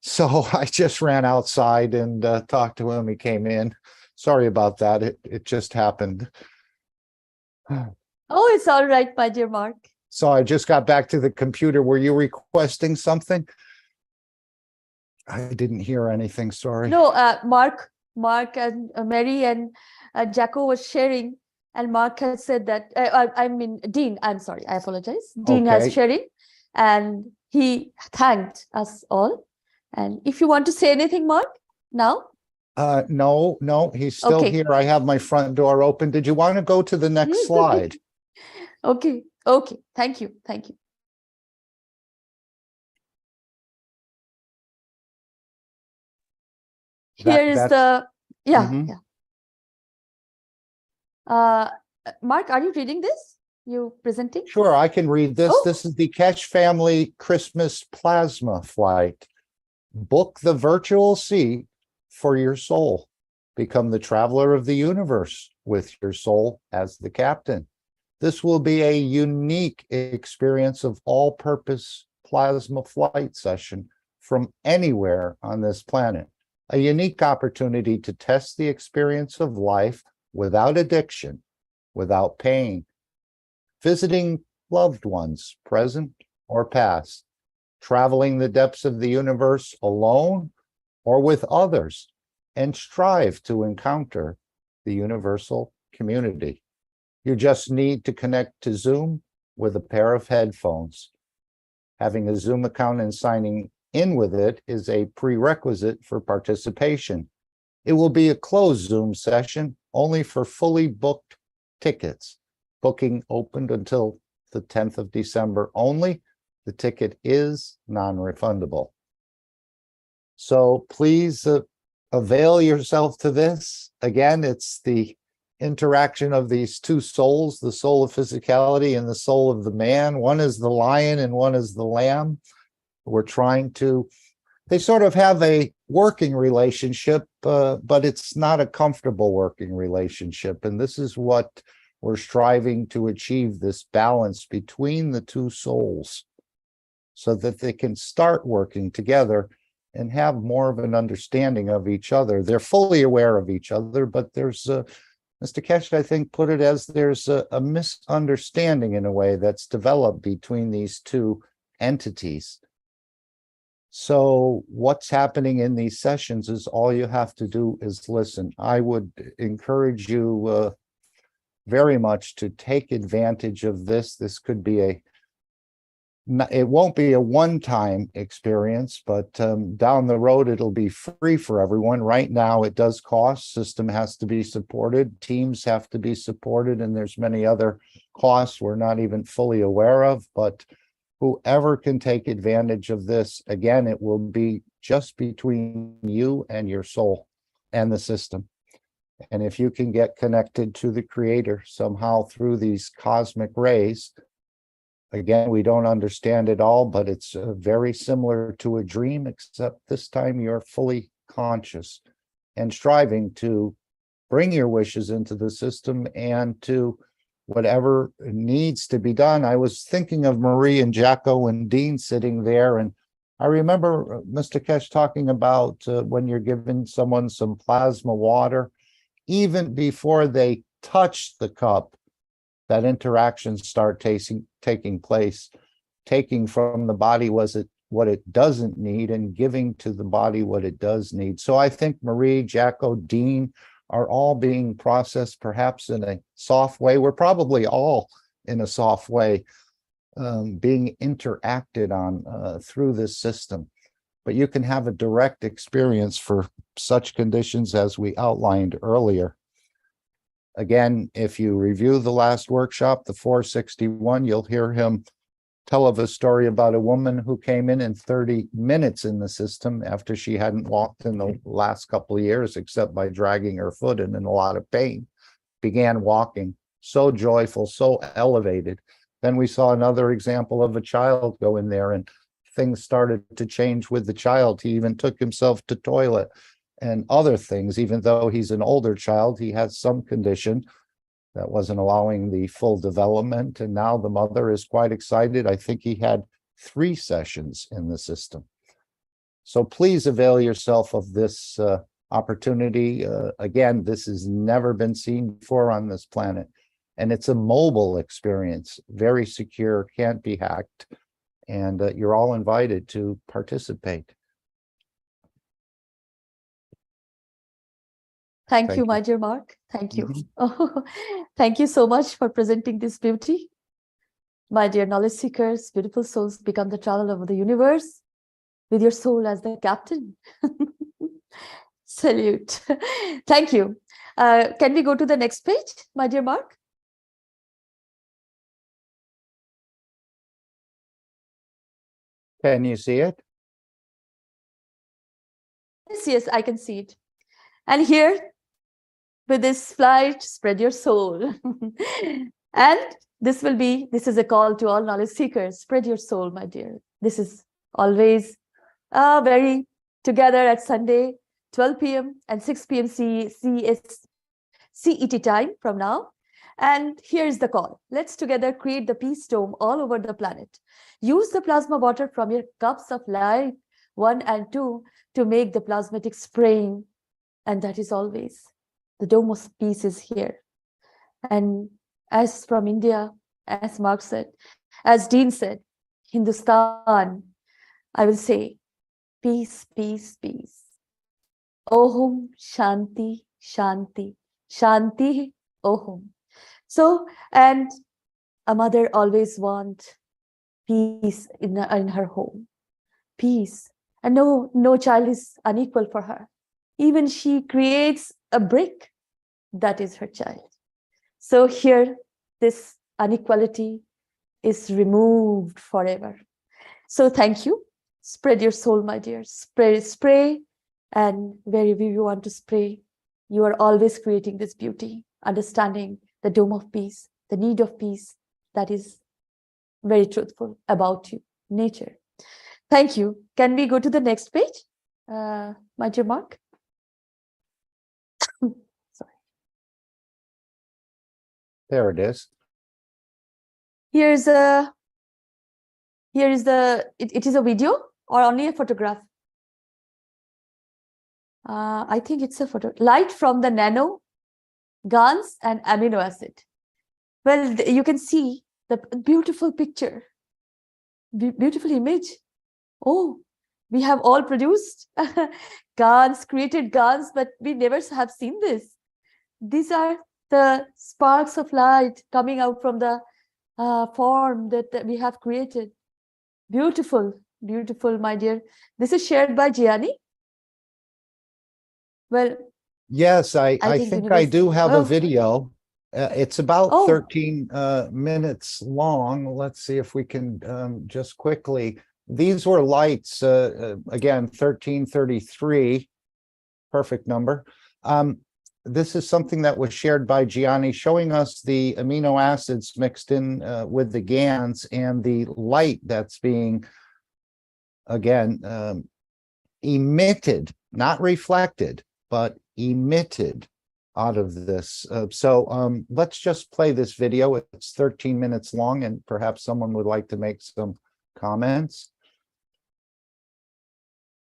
So I just ran outside and talked to him. He came in. Sorry about that. It just happened. Oh, it's all right, my dear Mark. So I just got back to the computer. Were you requesting something? I didn't hear anything, sorry. No, Mark and Mary and Jacko was sharing, and Mark has said that, I mean, Dean, I'm sorry, I apologize. Dean has sharing, and he thanked us all. And if you want to say anything, Mark, now? No, he's still here. I have my front door open. Did you want to go to the next slide? Okay, thank you. Here is the, Mark, are you reading this? You presenting? Sure, I can read this. This is the Keshe family Christmas plasma flight. Book the virtual seat for your soul. Become the traveler of the universe with your soul as the captain. This will be a unique experience of all-purpose plasma flight session from anywhere on this planet. a unique opportunity to test the experience of life without addiction, without pain, visiting loved ones, present or past, traveling the depths of the universe alone or with others, and strive to encounter the universal community. You just need to connect to Zoom with a pair of headphones. Having a Zoom account and signing in with it is a prerequisite for participation. It will be a closed Zoom session only for fully booked tickets. Booking opened until the 10th of December only. The ticket is non-refundable. So please avail yourself to this. Again, it's the interaction of these two souls, the soul of physicality and the soul of the man. One is the lion and one is the lamb. We're trying to, they sort of have a working relationship, but it's not a comfortable working relationship. And this is what we're striving to achieve, this balance between the two souls so that they can start working together and have more of an understanding of each other. They're fully aware of each other, but there's Mr. Keshe, I think, put it as there's a misunderstanding in a way that's developed between these two entities. So what's happening in these sessions is all you have to do is listen. I would encourage you very much to take advantage of this. This could be it won't be a one-time experience, but down the road, it'll be free for everyone. Right now, it does cost. System has to be supported. Teams have to be supported, and there's many other costs we're not even fully aware of. But whoever can take advantage of this, again, it will be just between you and your soul and the system. And if you can get connected to the Creator somehow through these cosmic rays, again, we don't understand it all, but it's very similar to a dream, except this time you're fully conscious and striving to bring your wishes into the system and to whatever needs to be done. I was thinking of Marie and Jacko and Dean sitting there, and I remember Mr. Keshe talking about when you're giving someone some plasma water, even before they touch the cup, that interactions start taking place, taking from the body what it doesn't need and giving to the body what it does need. So I think Marie, Jacko, Dean are all being processed perhaps in a soft way. We're probably all in a soft way being interacted on through this system. But you can have a direct experience for such conditions as we outlined earlier. Again, if you review the last workshop, the 461, you'll hear him tell of a story about a woman who came in 30 minutes in the system after she hadn't walked in the last couple of years, except by dragging her foot and in a lot of pain, began walking, so joyful, so elevated. Then we saw another example of a child go in there and things started to change with the child. He even took himself to toilet and other things. Even though he's an older child, he has some condition that wasn't allowing the full development. And now the mother is quite excited. I think he had 3 sessions in the system. So please avail yourself of this opportunity. Again, this has never been seen before on this planet. And it's a mobile experience, very secure, can't be hacked. And you're all invited to participate. Thank you, my dear Mark. Thank you. Oh, thank you so much for presenting this beauty. My dear knowledge seekers, beautiful souls, become the traveler of the universe with your soul as the captain. Salute. Thank you. Can we go to the next page, my dear Mark? Can you see it? Yes, I can see it. And here, with this flight, spread your soul. And this is a call to all knowledge seekers. Spread your soul, my dear. This is always very together at Sunday, 12 p.m. and 6 p.m. CET time from now. And here's the call. Let's together create the peace dome all over the planet. Use the plasma water from your cups of light 1 and 2 to make the plasmatic spraying. And that is always the dome of peace is here. And as from India, as Mark said, as Dean said, Hindustan, I will say, peace, peace, peace. Om Shanti, Shanti, Shanti, Om. So, and a mother always wants peace in her home, peace. And no child is unequal for her. Even she creates a brick, that is her child. So here, this inequality is removed forever. So thank you. Spread your soul, my dear. Spray, and wherever you want to spray, you are always creating this beauty, understanding the dome of peace, the need of peace. That is very truthful about you, nature. Thank you. Can we go to the next page, my dear Mark? Sorry. There it is. It is a video or only a photograph? I think it's a photo. Light from the nano, GANs and amino acid. Well, you can see the beautiful picture, beautiful image. Oh, we have all produced GANs, created GANs, but we never have seen this. These are the sparks of light coming out from the form that we have created. Beautiful, beautiful, my dear. This is shared by Gianni. Well, yes, I think I do have a video. It's about 13 minutes long. Let's see if we can just quickly. These were lights, again, 1333, perfect number. This is something that was shared by Gianni, showing us the amino acids mixed in with the GANs and the light that's being, again, emitted, not reflected, but emitted out of this. So let's just play this video. It's 13 minutes long, and perhaps someone would like to make some comments.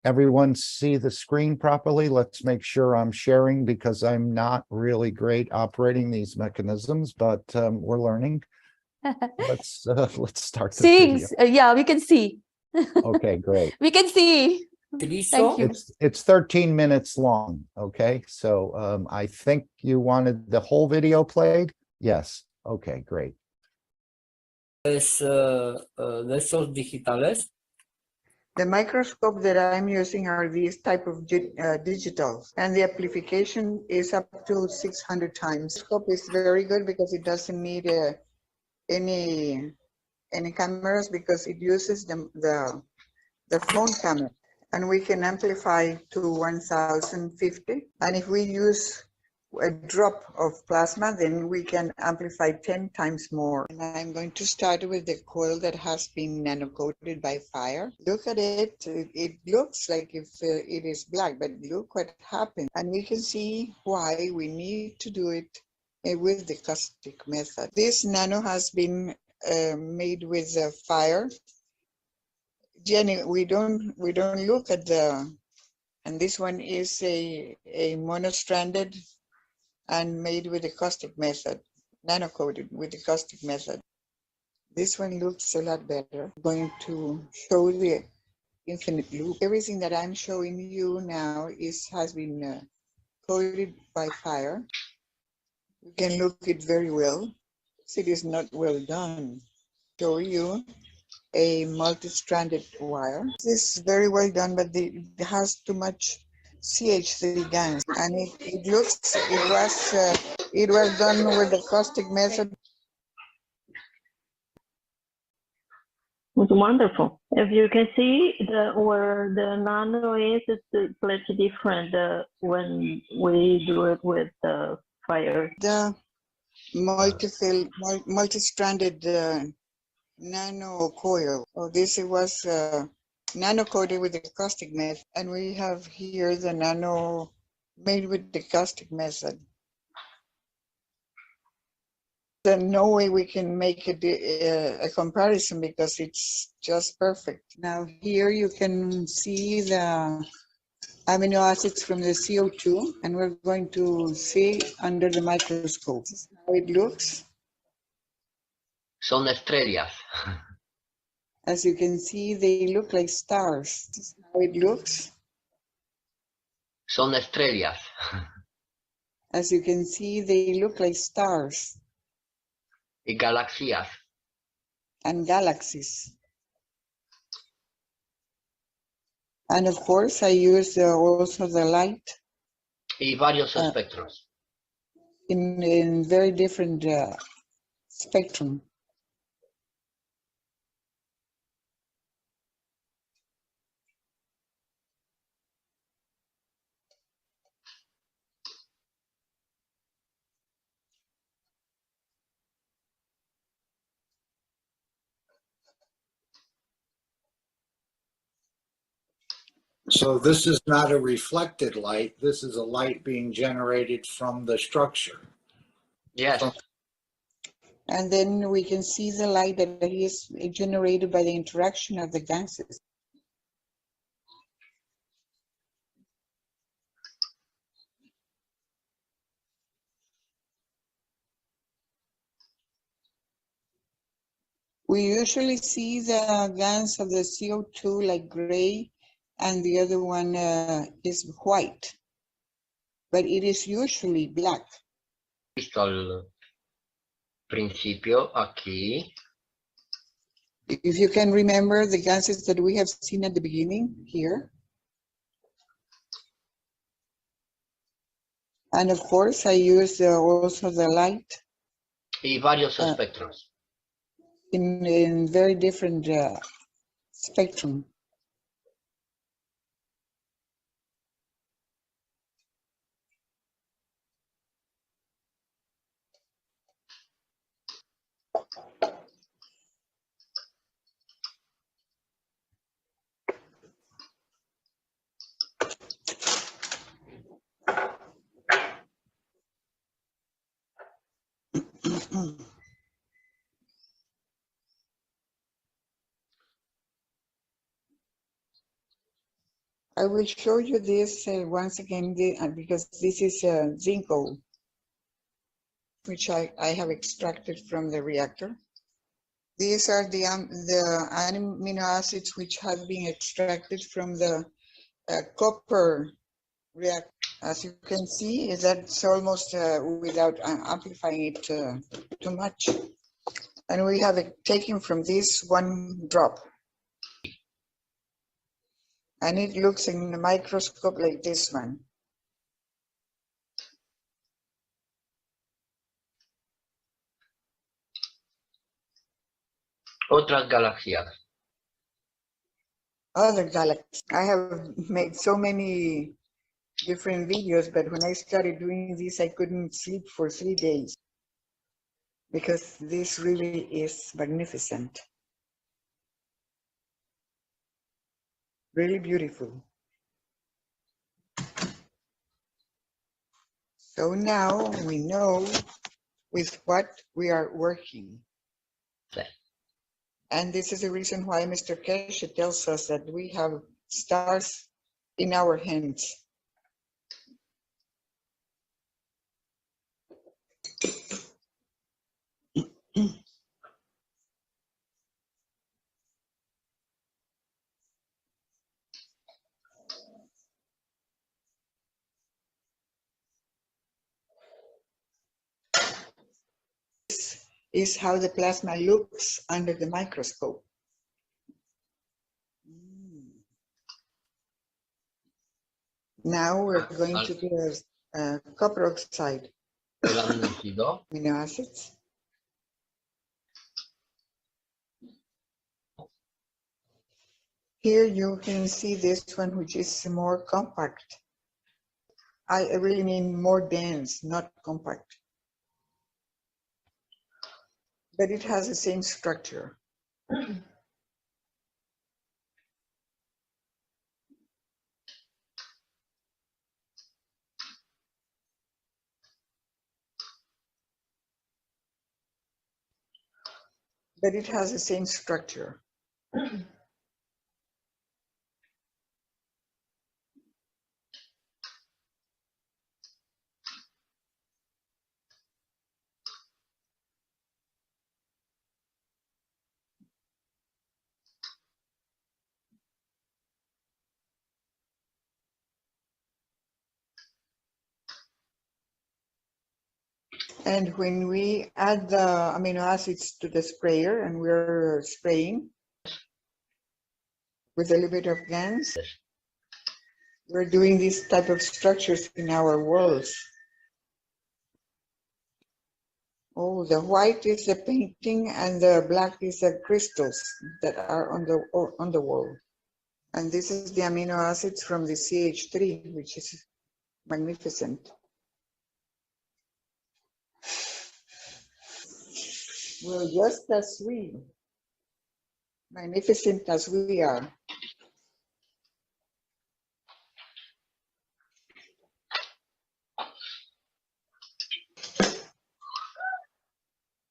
Everyone see the screen properly? Let's make sure I'm sharing, because I'm not really great operating these mechanisms, but we're learning. Let's start the video. Yeah, we can see. Okay, great. We can see. Thank you. It's 13 minutes long. Okay, so I think you wanted the whole video played. Yes. Okay, great. Esos digitales. The microscope that I'm using are these type of digital, and the amplification is up to 600 times. The scope is very good because it doesn't need any cameras, because it uses the phone camera, and we can amplify to 1050. And if we use a drop of plasma, then we can amplify 10 times more. And I'm going to start with the coil that has been nano-coated by fire. Look at it. It looks like if it is black, but look what happened. And we can see why we need to do it with the caustic method. This nano has been made with fire. Jenny, we don't look at and this one is a monostranded and made with the caustic method, nano-coated with the caustic method. This one looks a lot better. I'm going to show the infinite loop. Everything that I'm showing you now has been coated by fire. You can look it very well. It is not well done. Show you a multi-stranded wire. This is very well done, but it has too much CH3 GANs, and it was done with the caustic method. It's wonderful. If you can see where the nano is, it's completely different when we do it with the fire. The multi-stranded nano coil. So this was nano-coated with the caustic method, and we have here the nano made with the caustic method. There's no way we can make a comparison because it's just perfect. Now here you can see the amino acids from the CO2, and we're going to see under the microscope. This is how it looks. Son estrellas. As you can see, they look like stars. This is how it looks. Son estrellas. As you can see, they look like stars. Y galaxias. And galaxies. And of course, I use also the light. Y varios espectros. In very different spectrum. So this is not a reflected light. This is a light being generated from the structure. Yes. And then we can see the light that is generated by the interaction of the gases. We usually see the gas of the CO2 like gray, and the other one is white, but it is usually black. Visto al principio aquí. If you can remember the gases that we have seen at the beginning here. And of course, I use also the light. Y varios espectros. In very different spectrum. I will show you this once again because this is zinco, which I have extracted from the reactor. These are the amino acids which have been extracted from the copper reactor. As you can see, that's almost without amplifying it too much. And we have it taken from this one drop. And it looks in the microscope like this one. Otras galaxias. Other galaxies. I have made so many different videos, but when I started doing this, I couldn't sleep for 3 days because this really is magnificent. Really beautiful. So now we know with what we are working. And this is the reason why Mr. Keshe tells us that we have stars in our hands. This is how the plasma looks under the microscope. Now we're going to do copper oxide amino acids. Here you can see this one, which is more compact. I really mean more dense, not compact. But it has the same structure. but it has the same structure. And when we add the amino acids to the sprayer and we're spraying with a little bit of GANs, we're doing these type of structures in our walls. Oh, the white is the painting and the black is the crystals that are on the wall. And this is the amino acids from the CH3, which is magnificent. Well, just as magnificent as we are.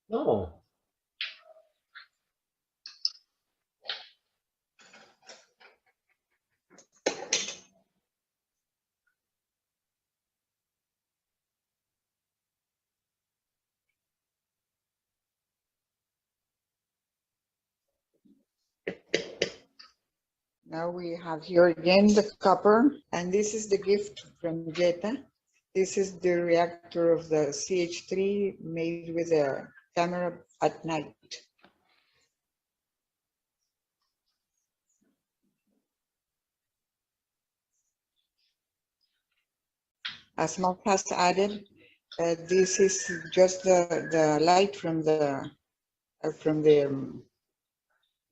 No. Now we have here again the copper, and this is the gift from Jetta. This is the reactor of the CH3 made with a camera at night. As Mark has added, this is just the light from the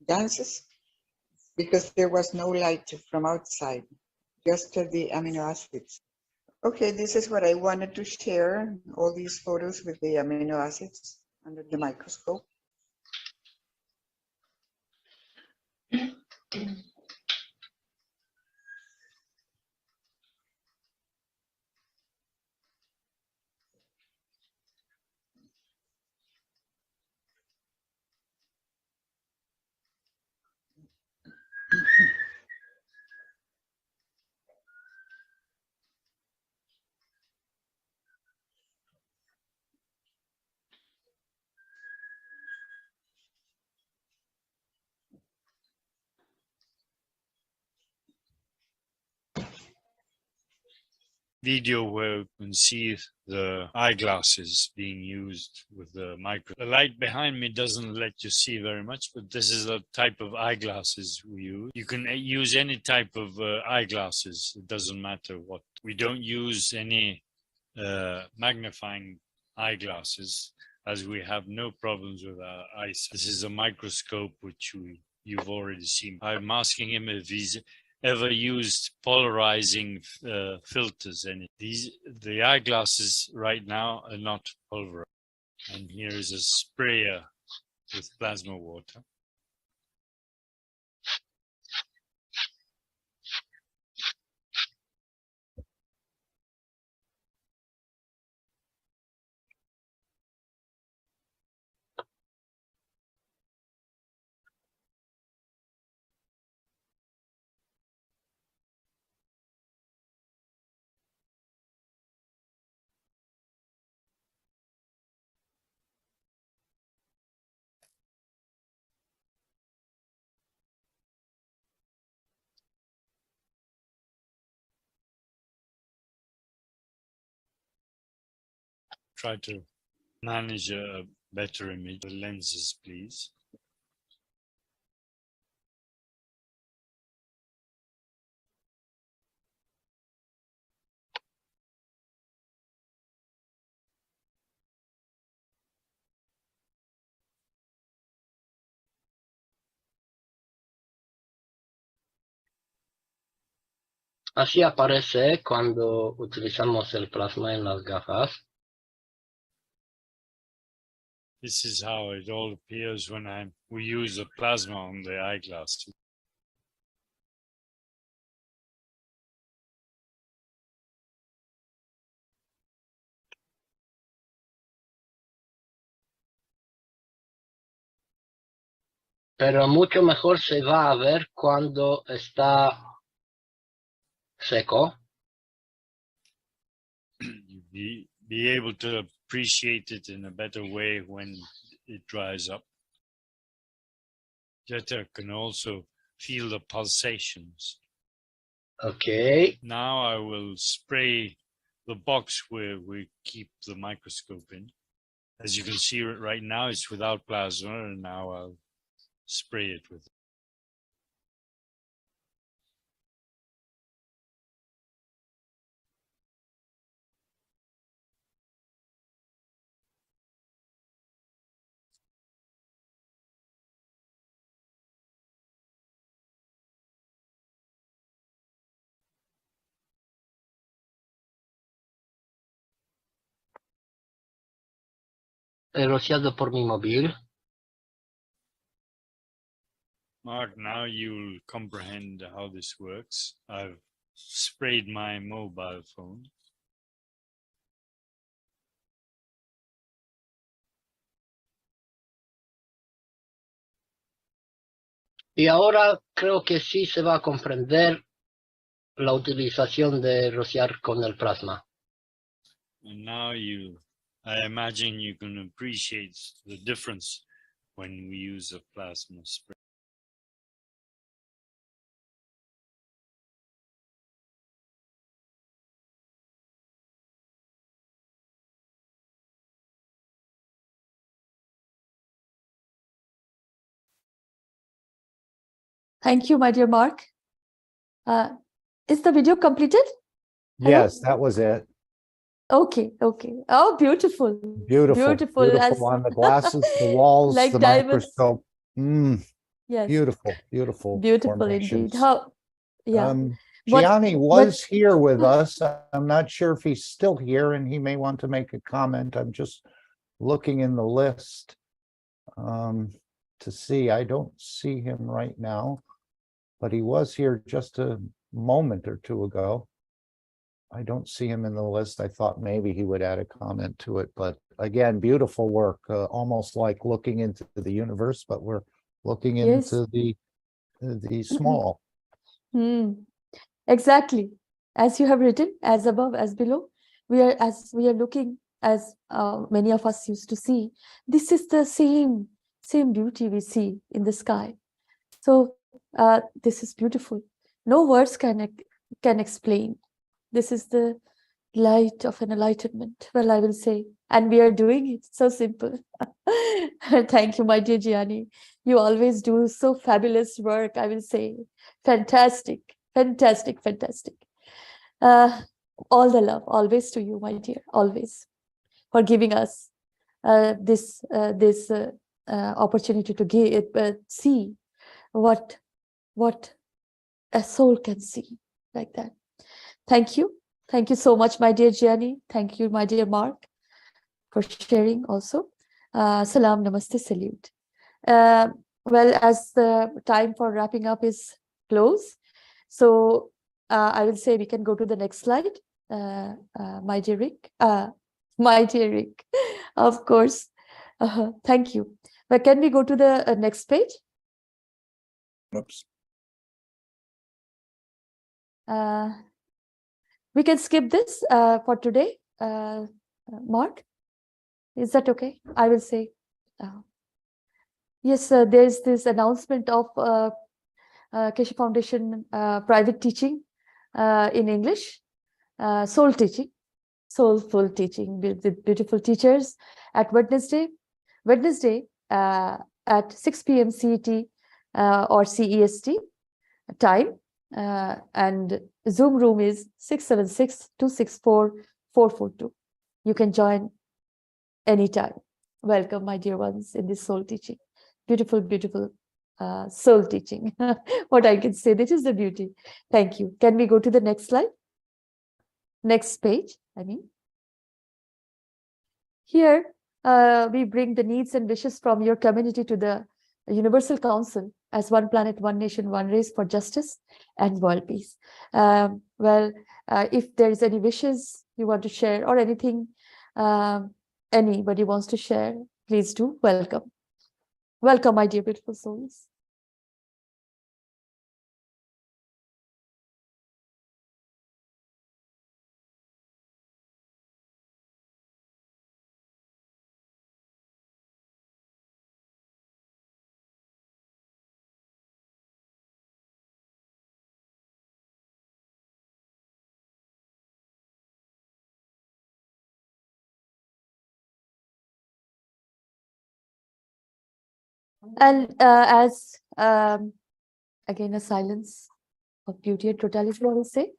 dances, because there was no light from outside, just the amino acids. Okay, this is what I wanted to share, all these photos with the amino acids under the microscope. Video where you can see the eyeglasses being used with the micro. The light behind me doesn't let you see very much, but this is a type of eyeglasses we use. You can use any type of eyeglasses. It doesn't matter what. We don't use any magnifying eyeglasses, as we have no problems with our eyes. This is a microscope which you've already seen. I'm asking him if he's ever used polarizing filters, and the eyeglasses right now are not polarized. And here is a sprayer with plasma water. Try to manage a better image. The lenses, please. Así aparece cuando utilizamos el plasma en las gafas. This is how it all appears when we use the plasma on the eyeglasses. pero mucho mejor se va a ver cuando está seco. Be able to appreciate it in a better way when it dries up. Jetta can also feel the pulsations. Okay. Now I will spray the box where we keep the microscope in. As you can see right now, it's without plasma, and now I'll spray it with. Rociado por mi móvil. Mark, now you'll comprehend how this works. I've sprayed my mobile phone. Y ahora creo que sí se va a comprender la utilización de rociar con el plasma. And now I imagine you can appreciate the difference when we use a plasma spray. Thank you, my dear Mark. Is the video completed? Hello? Yes, that was it. Okay, okay. Oh, beautiful. Beautiful, Beautiful. beautiful on the glasses, the walls, Like the diamonds. microscope. Yes. Beautiful, beautiful. Beautiful indeed. formations. How, yeah. Gianni was but- here with us. I'm not sure if he's still here and he may want to make a comment. I'm just looking in the list to see. I don't see him right now, but he was here just a moment or two ago. I don't see him in the list. I thought maybe he would add a comment to it, but again, beautiful work, almost like looking into the universe, but we're looking Yes. into the small. Exactly. As you have written, as above, as below, we are looking, as many of us used to see. This is the same beauty we see in the sky. So this is beautiful. No words can explain. This is the light of an enlightenment. Well, I will say, and we are doing it. So simple. Thank you, my dear Gianni. You always do so fabulous work. I will say, fantastic, fantastic, fantastic. All the love, always to you, my dear, always, for giving us this opportunity to see what a soul can see like that. Thank you. Thank you so much, my dear Gianni. Thank you, my dear Mark, for sharing also. Salam, namaste, salute. Well, as the time for wrapping up is close, so I will say we can go to the next slide. My dear Rick, of course. Thank you. But can we go to the next page? Oops. We can skip this for today. Mark, is that okay? I will say. Yes, there's this announcement of Keshe Foundation private teaching in English, soul teaching, soulful teaching with beautiful teachers at Wednesday at 6 p.m. CET or CEST time. And Zoom room is 676-264-442. You can join anytime. Welcome, my dear ones, in this soul teaching. Beautiful, beautiful soul teaching. What I can say, this is the beauty. Thank you. Can we go to the next slide? Next page, I mean. Here, we bring the needs and wishes from your community to the Universal Council as One Planet, One Nation, One Race for Justice and World Peace. Well, if there is any wishes you want to share or anything anybody wants to share, please do. Welcome. Welcome, my dear beautiful souls. And as again, a silence of beauty and totality, I will say,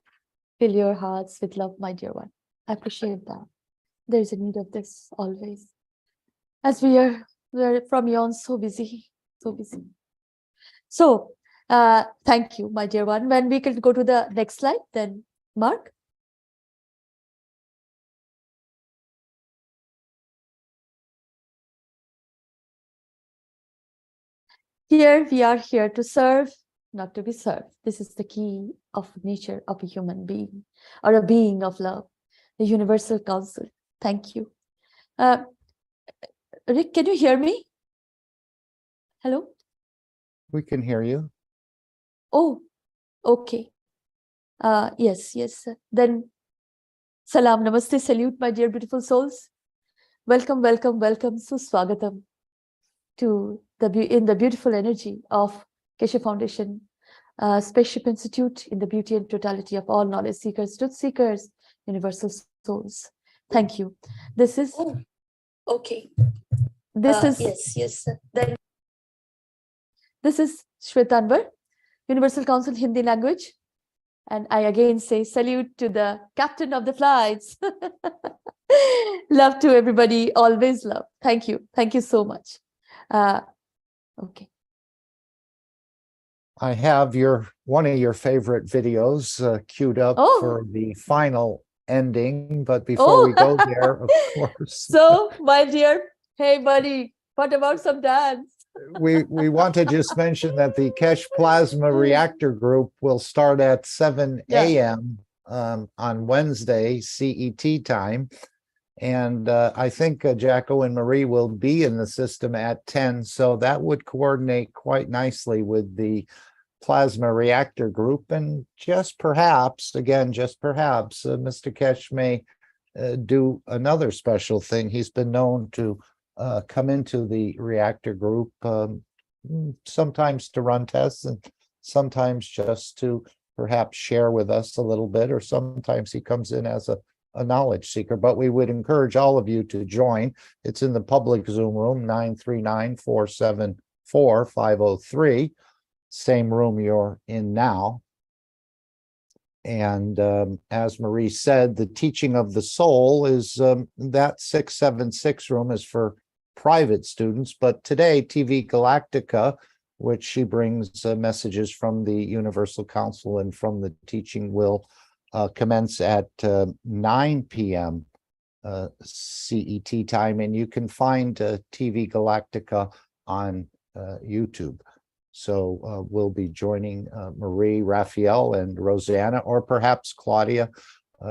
fill your hearts with love, my dear one. I appreciate that. There is a need of this always. As we're from yon so busy, so busy. So thank you, my dear one. When we can go to the next slide, then Mark. Here we are here to serve, not to be served. This is the key of nature of a human being or a being of love, the universal council. Thank you. Rick, can you hear me? Hello? We can hear you. Oh, okay. Yes. Then salam, namaste, salute, my dear beautiful souls. Welcome, suswagatam to in the beautiful energy of Keshe Foundation, Spaceship Institute, in the beauty and totality of all knowledge seekers, truth seekers, universal souls. Thank you. This is okay. This is yes. Then this is Shwetanvar, Universal Council Hindi language. And I again say salute to the captain of the flights. Love to everybody, always love. Thank you. Thank you so much. Okay. I have one of your favorite videos queued up for the final ending, but before we go there, of course. So, my dear, hey buddy, what about some dance? we want to just mention that the Keshe Plasma Reactor group will start at 7 a.m. On Wednesday, CET time. And I think Jacko and Marie will be in the system at 10. So that would coordinate quite nicely with the Plasma Reactor group. And just perhaps, Mr. Keshe may do another special thing. He's been known to come into the reactor group, sometimes to run tests and sometimes just to perhaps share with us a little bit, or sometimes he comes in as a knowledge seeker. But we would encourage all of you to join. It's in the public Zoom room, 939-474-503, same room you're in now. And as Marie said, the teaching of the soul is that 676 room is for private students. But today, TV Galactica, which she brings messages from the Universal Council and from the teaching, will commence at 9 p.m. CET time. And you can find TV Galactica on YouTube. So we'll be joining Marie, Raphael, and Rosanna, or perhaps Claudia.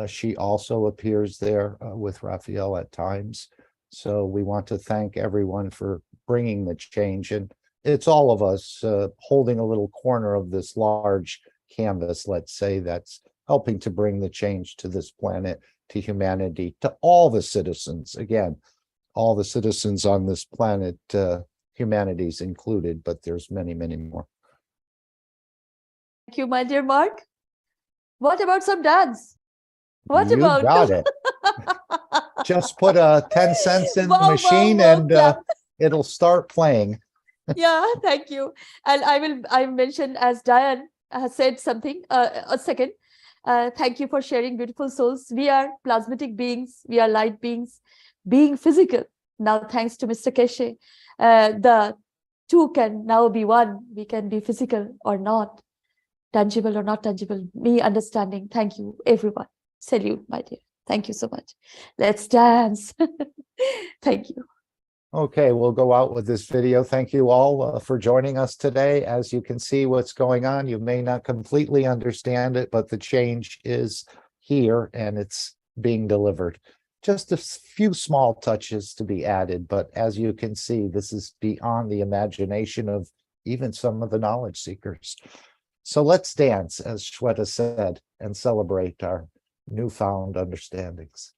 She also appears there with Raphael at times. So we want to thank everyone for bringing the change. And it's all of us holding a little corner of this large canvas, let's say, that's helping to bring the change to this planet, to humanity, to all the citizens. Again, all the citizens on this planet, humanities included, but there's many, many more. Thank you, my dear Mark. What about some dance? What You about? got it. Just put 10 cents in the machine and it'll start playing. Yeah, thank you. And I mentioned, as Diane has said something, a second. Thank you for sharing, beautiful souls. We are plasmatic beings. We are light beings, being physical. Now, thanks to Mr. Keshe, the two can now be one. We can be physical or not, tangible or not tangible. Me understanding. Thank you, everyone. Salute, my dear. Thank you so much. Let's dance. Thank you. Okay, we'll go out with this video. Thank you all for joining us today. As you can see what's going on, you may not completely understand it, but the change is here and it's being delivered. Just a few small touches to be added, but as you can see, this is beyond the imagination of even some of the knowledge seekers. So let's dance, as Shweta said, and celebrate our newfound understandings.